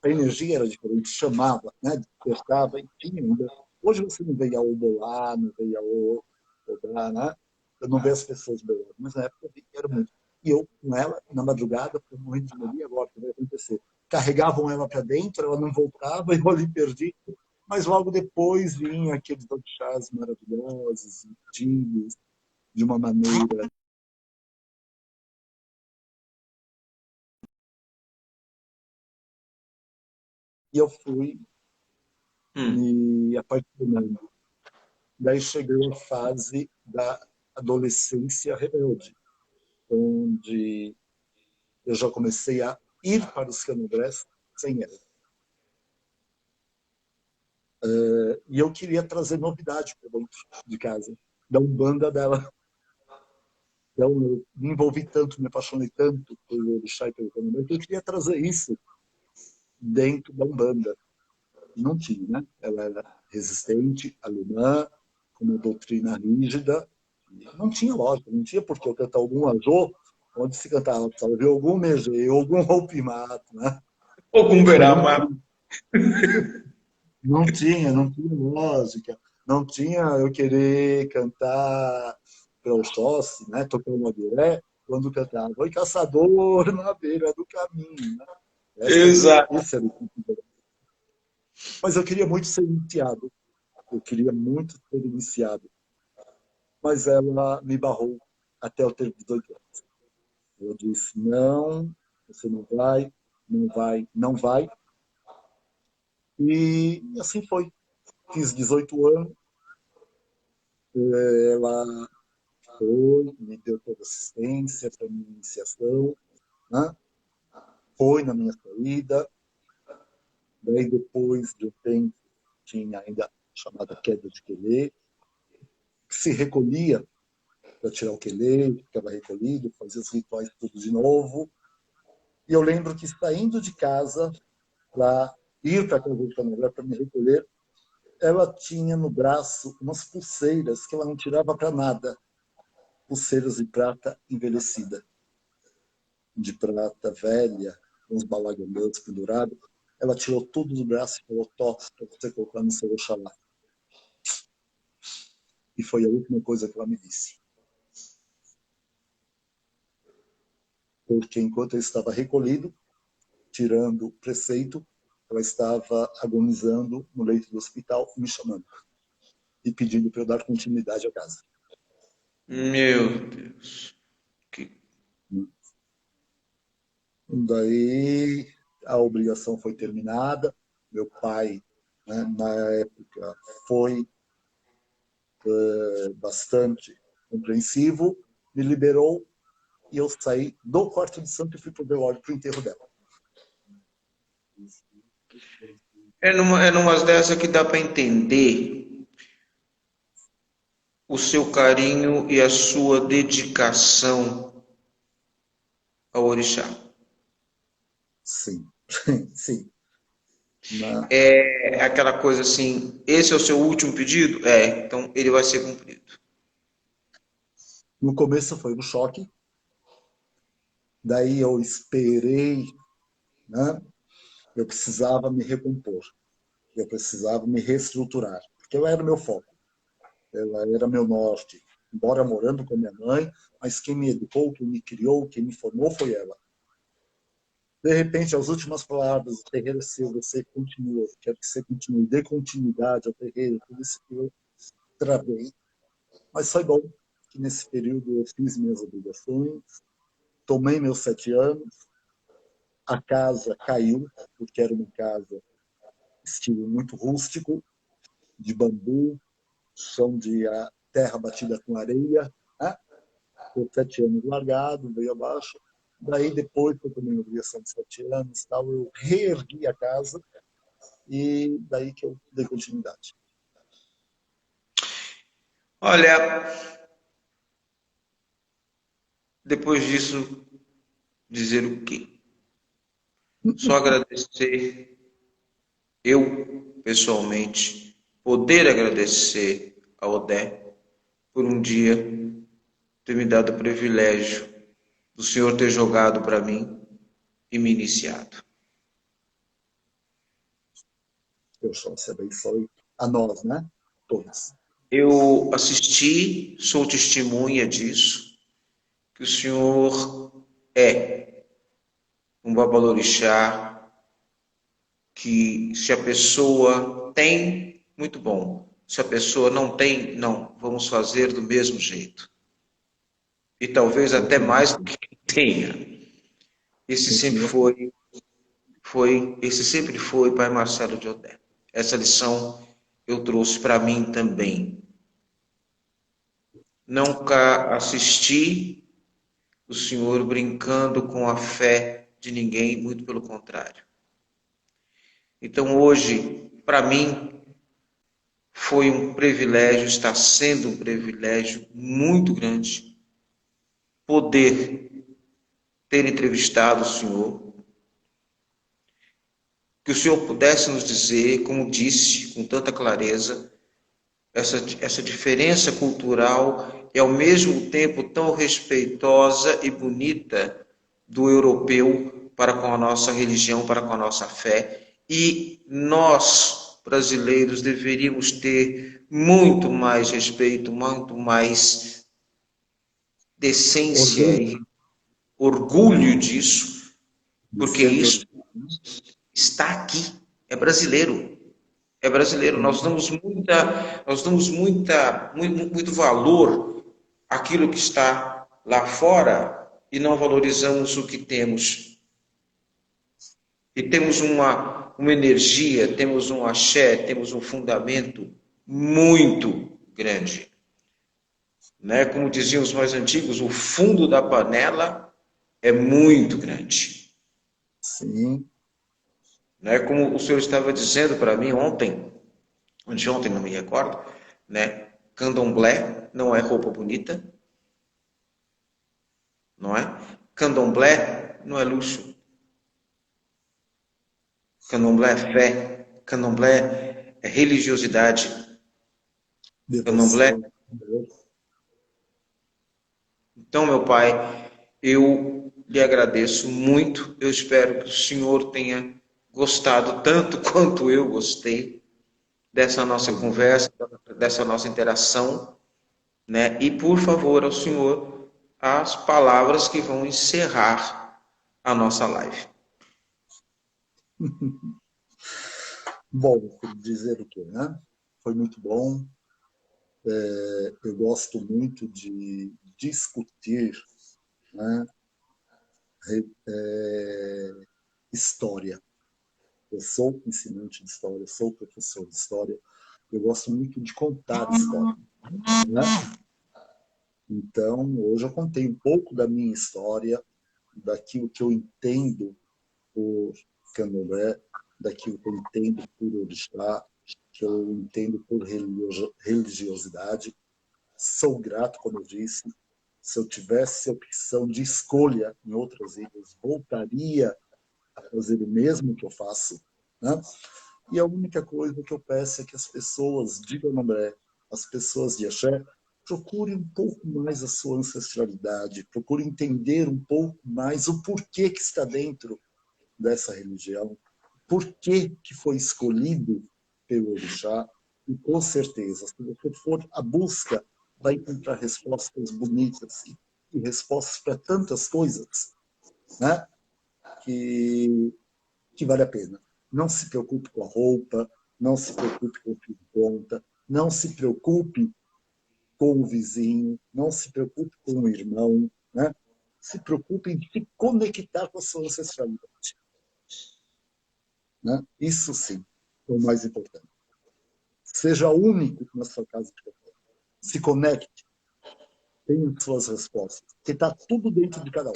a energia era diferente, chamava, né? Despertava, e tinha ainda. Hoje você não vê Yaô bolar, não vê Yaô rodar, né? Eu não vejo as pessoas bolando, mas na época eu vi que era muito. E eu, com ela, na madrugada, foi morrendo de medo, e agora o que vai acontecer? Carregavam ela para dentro, ela não voltava, eu ali perdi. Mas logo depois vinha aqueles chás maravilhosos, antigos, de uma maneira. E eu fui hum. me apaixonando. Daí chegou a fase da adolescência rebelde, onde eu já comecei a ir para os candomblés sem ela. E eu queria trazer novidade para dentro de casa, da Umbanda dela. Então, eu me envolvi tanto, me apaixonei tanto pelo orixá e pelo candomblé, que eu queria trazer isso dentro da Umbanda. Não tinha, né? Ela era resistente, alemã, com uma doutrina rígida. Não tinha lógica, não tinha por que eu cantar algum ajô, onde se cantava, precisava ver algum megê, algum roupimato, né? Ou com Não, Berama. não tinha lógica. Não tinha eu querer cantar para Oxóssi, né? Tocando uma guiré, quando cantava Oi, caçador na beira do caminho, né? Exato. Esse era o tipo. Mas eu queria muito ser iniciado. Eu queria muito ser iniciado. Mas ela me barrou até eu ter 18 anos. Ela disse: não, você não vai, não vai, não vai. E assim foi. Fiz 18 anos, ela foi, me deu toda assistência para minha iniciação, né? Foi na minha saída. Daí, depois de um tempo, tinha ainda a chamada queda de quelê, que se recolhia para tirar o quelê, ficava recolhido, fazia os rituais tudo de novo. E eu lembro que saindo de casa para ir para a casa de candomblé para me recolher, ela tinha no braço umas pulseiras que ela não tirava para nada, pulseiras de prata envelhecida, de prata velha, uns balagandãs pendurados. Ela tirou tudo do braço e falou: toque para você colocar no seu Oxalá. E foi a última coisa que ela me disse. Porque enquanto eu estava recolhido, tirando o preceito, ela estava agonizando no leito do hospital, me chamando e pedindo para eu dar continuidade à casa. Meu Deus. Que... Daí a obrigação foi terminada. Meu pai, né, na época, foi bastante compreensivo, me liberou e eu saí do quarto de santo e fui para o velório, para o enterro dela. É numas dessas que dá para entender o seu carinho e a sua dedicação ao orixá. Sim, sim. Na, É aquela coisa assim, esse é o seu último pedido? É, então ele vai ser cumprido. no começo foi um choque, daí eu esperei, né? Eu precisava me recompor, eu precisava me reestruturar, porque eu era o meu foco, ela era meu norte. Embora morando com a minha mãe, mas quem me educou, quem me criou, quem me formou foi ela. De repente, as últimas palavras, o terreiro é seu, você continua, quero que você continue, dê continuidade ao terreiro, por isso que eu travei. Mas foi bom que nesse período eu fiz minhas obrigações, tomei meus 7 anos, a casa caiu, porque era uma casa estilo muito rústico, de bambu, chão de terra batida com areia, né? Por 7 anos largado, veio abaixo. Daí, depois que eu tomei a obrigação de 7 anos, tal, eu reergui a casa e daí que eu dei continuidade. Olha, depois disso, dizer o quê? Só agradecer, eu, pessoalmente, poder agradecer ao Odé por um dia ter me dado o privilégio do Senhor ter jogado para mim e me iniciado. Eu só se abençoe a nós, né? Todos. Eu assisti, sou testemunha disso, que o Senhor é um babalorixá, que se a pessoa tem, muito bom. Se a pessoa não tem, não, vamos fazer do mesmo jeito. E talvez até mais do que tenha. Esse sempre Continua. esse sempre foi Pai Marcelo de Odé. Essa lição eu trouxe para mim também. Nunca assisti o Senhor brincando com a fé de ninguém, muito pelo contrário. Então hoje, para mim, foi um privilégio, está sendo um privilégio muito grande poder ter entrevistado o Senhor, que o Senhor pudesse nos dizer, como disse com tanta clareza, essa diferença cultural é ao mesmo tempo tão respeitosa e bonita do europeu para com a nossa religião, para com a nossa fé. E nós, brasileiros, deveríamos ter muito mais respeito, muito mais decência Orgulho e orgulho disso, de porque ser isso brasileiro, né? está aqui, é brasileiro. É brasileiro. Muito valor àquilo que está lá fora e não valorizamos o que temos. E temos uma energia, temos um axé, temos um fundamento muito grande. Né? Como diziam os mais antigos, o fundo da panela é muito grande. Sim, Né? Como o senhor estava dizendo para mim ontem, anteontem, não me recordo, né? Candomblé não é roupa bonita, não é? Candomblé não é luxo. Candomblé é fé. Candomblé é religiosidade. Candomblé. devoção, amor. Então, meu pai, eu lhe agradeço muito. Eu espero que o senhor tenha gostado tanto quanto eu gostei dessa nossa conversa, dessa nossa interação, né? E por favor, ao senhor, as palavras que vão encerrar a nossa live. Bom, dizer o quê, né? Foi muito bom. Eu gosto muito de discutir, né, história. Eu sou ensinante de história, sou professor de história. Eu gosto muito de contar história, né? Então, hoje eu contei um pouco da minha história, daquilo que eu entendo por candomblé, daquilo que eu entendo por orixá, que eu entendo por religiosidade. Sou grato, como eu disse. Se eu tivesse opção de escolha em outras ilhas, voltaria a fazer o mesmo que eu faço, né? E a única coisa que eu peço é que as pessoas de Candomblé, as pessoas de Axé, procurem um pouco mais a sua ancestralidade, procurem entender um pouco mais o porquê que está dentro dessa religião, por que que foi escolhido pelo orixá, e com certeza, se você for à busca, vai encontrar respostas bonitas e respostas para tantas coisas, né? que, que vale a pena. Não se preocupe com a roupa, não se preocupe com o fio de conta, não se preocupe com o vizinho, não se preocupe com o irmão, né? Se preocupe em se conectar com a sua ancestralidade. Né? Isso sim é o mais importante. Seja único na sua casa de fé. Se conecte, tenha suas respostas, porque está tudo dentro de cada um.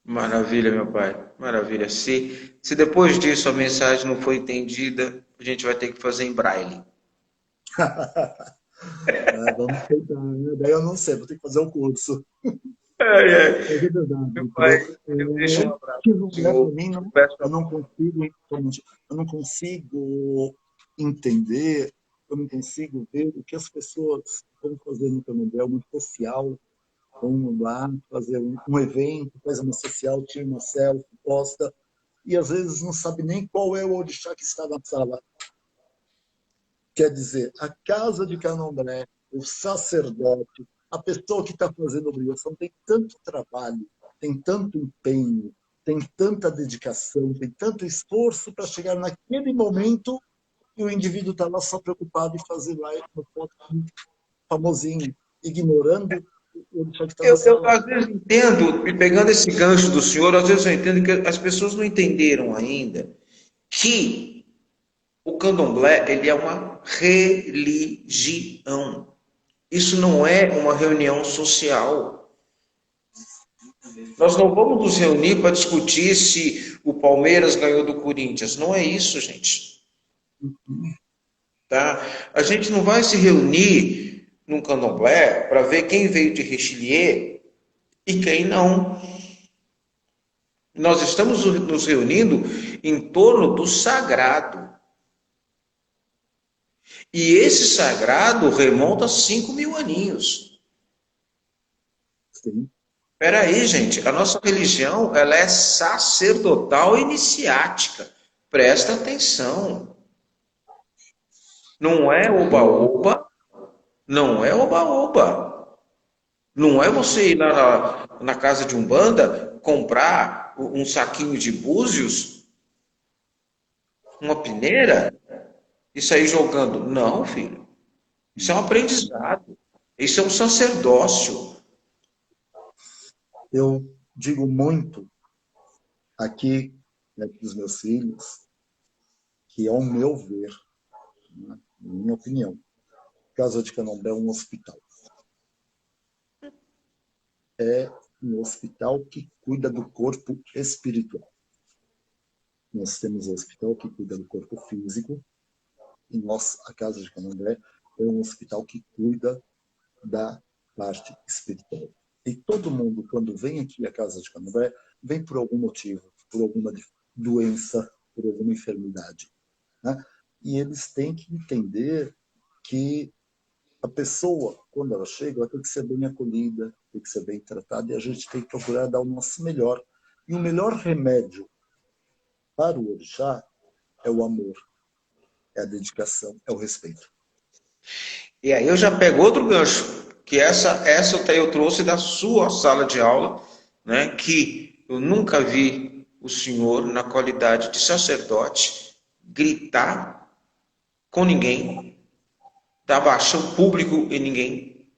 Maravilha, meu pai. Maravilha. Se depois disso a mensagem não for entendida, a gente vai ter que fazer em braille. Vamos tentar, né? Daí eu não sei, vou ter que fazer o curso. É, Mas é é. verdade, Meu pai, entendeu? eu deixo um abraço Que para o não é para senhor. mim, não, Peço eu não consigo, eu não consigo entender, eu não consigo ver o que as pessoas vão fazer no Candomblé, uma social, vão lá fazer um evento, faz uma social, tira uma selfie, posta, e às vezes não sabe nem qual é o orixá que está na sala. Quer dizer, a casa de Candomblé, o sacerdote, a pessoa que está fazendo a obrigação tem tanto trabalho, tem tanto empenho, tem tanta dedicação, tem tanto esforço para chegar naquele momento e o indivíduo está lá só preocupado em fazer lá uma foto famosinho, ignorando o orixá que está na Eu sala. às vezes entendo, e pegando esse gancho do senhor, às vezes eu entendo que as pessoas não entenderam ainda que o candomblé ele é uma religião. Isso não é uma reunião social. Nós não vamos nos reunir para discutir se o Palmeiras ganhou do Corinthians. Não é isso, gente. Tá? A gente não vai se reunir num candomblé para ver quem veio de Richelieu e quem não. Nós estamos nos reunindo em torno do sagrado. E esse sagrado remonta a 5.000 aninhos. Sim. Espera aí, gente. A nossa religião ela é sacerdotal e iniciática. Presta atenção. Não é oba-oba, não é oba-oba. Não é você ir na casa de Umbanda, comprar um saquinho de búzios, uma peneira, e sair jogando. Não, filho. Isso é um aprendizado. Isso é um sacerdócio. Eu digo muito aqui, né, para os meus filhos, que, ao meu ver, né, minha opinião, Casa de Candomblé é um hospital. É um hospital que cuida do corpo espiritual. Nós temos um hospital que cuida do corpo físico, e a Casa de Candomblé é um hospital que cuida da parte espiritual. E todo mundo, quando vem aqui à Casa de Candomblé, vem por algum motivo, por alguma doença, por alguma enfermidade. Né? E eles têm que entender que a pessoa, quando ela chega, ela tem que ser bem acolhida, tem que ser bem tratada, e a gente tem que procurar dar o nosso melhor. E o melhor remédio para o orixá é o amor, é a dedicação, é o respeito. E aí eu já pego outro gancho, que essa eu trouxe da sua sala de aula, né, que eu nunca vi o senhor, na qualidade de sacerdote, gritar com ninguém, dar baixão público em ninguém.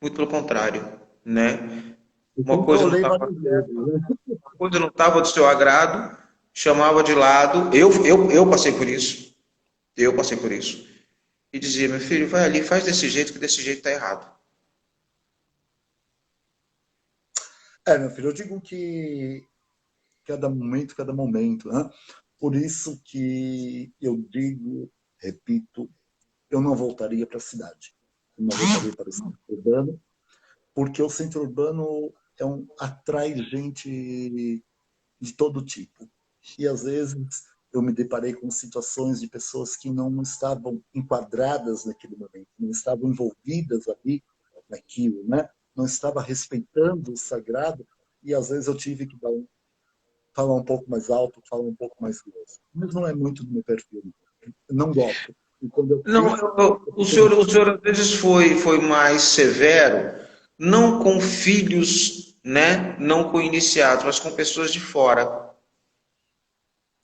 Muito pelo contrário, né? Eu Uma coisa não controlei estava várias vezes. certa, Né? uma coisa não estava do seu agrado, chamava de lado. Eu passei por isso. Eu passei por isso. E dizia, meu filho, vai ali, faz desse jeito, que desse jeito está errado. Meu filho, eu digo que cada momento. Né? Por isso que eu digo, repito, eu não voltaria para a cidade. Eu não voltaria para o centro urbano, porque o centro urbano atrai gente de todo tipo. E às vezes eu me deparei com situações de pessoas que não estavam enquadradas naquele momento, não estavam envolvidas ali naquilo, né? Não estava respeitando o sagrado, e às vezes eu tive que dar falar um pouco mais alto, falar um pouco mais grosso. Mas não é muito do meu perfil. Eu não gosto. E quando eu Não, fiz, o senhor às vezes foi mais severo, não com filhos, né? Não com iniciados, mas com pessoas de fora.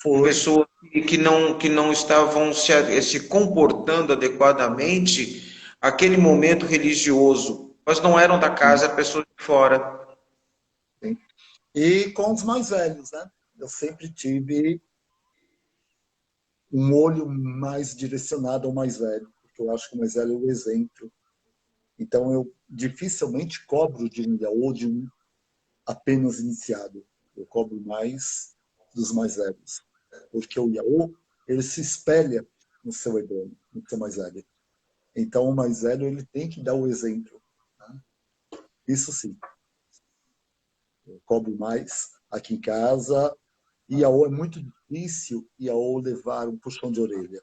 Com foi, pessoas que não estavam se comportando adequadamente aquele momento religioso, mas não eram da casa, eram pessoas de fora. sim. E com os mais velhos, né? Eu sempre tive um olho mais direcionado ao mais velho, porque eu acho que o mais velho é o exemplo. Então, eu dificilmente cobro de um yaô, de um apenas iniciado. Eu cobro mais dos mais velhos. Porque o yaô, ele se espelha no seu idôneo, no seu mais velho. Então, o mais velho, ele tem que dar o exemplo. Né? Isso sim, eu cobro mais aqui em casa. Yaô é muito difícil yaô levar um puxão de orelha.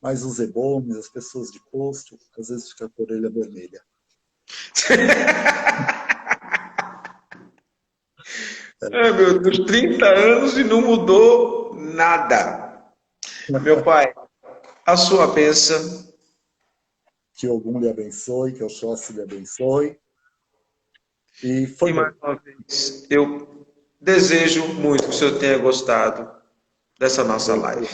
Mas os ebomes, as pessoas de posto, às vezes fica com a orelha vermelha. Ai, meu Deus, 30 anos e não mudou nada. Meu pai, a sua bênção. Que algum lhe abençoe, que Oxóssi lhe abençoe. E foi E bom. mais uma vez, eu desejo muito que o senhor tenha gostado dessa nossa live.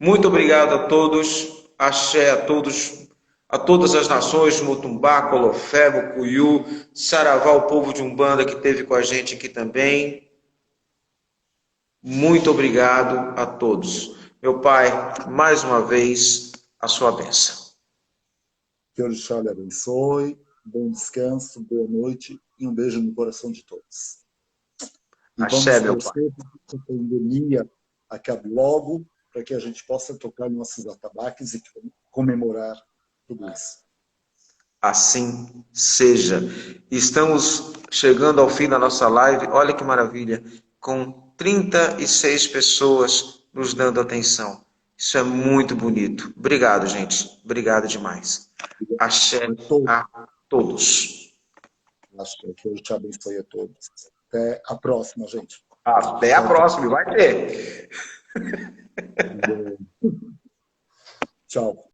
Muito obrigado a todos, axé a todos, a todas as nações, Mutumbá, Colofé, Mucuyu, Saravá, o povo de Umbanda que esteve com a gente aqui também. Muito obrigado a todos. Meu pai, mais uma vez, a sua bênção. Que o Orixá lhe abençoe. Bom descanso, boa noite e um beijo no coração de todos. E Axé, vamos meu pai. torcer para que a pandemia acabe logo, para que a gente possa tocar nossos atabaques e comemorar tudo isso. Assim seja. Estamos chegando ao fim da nossa live. Olha que maravilha, com 36 pessoas nos dando atenção. Isso é muito bonito. Obrigado, gente. Obrigado demais. Axé A todos, a todos. que eu te abençoe a todos. Até a próxima, gente. Até a Tchau, tchau. próxima, vai ter. Tchau.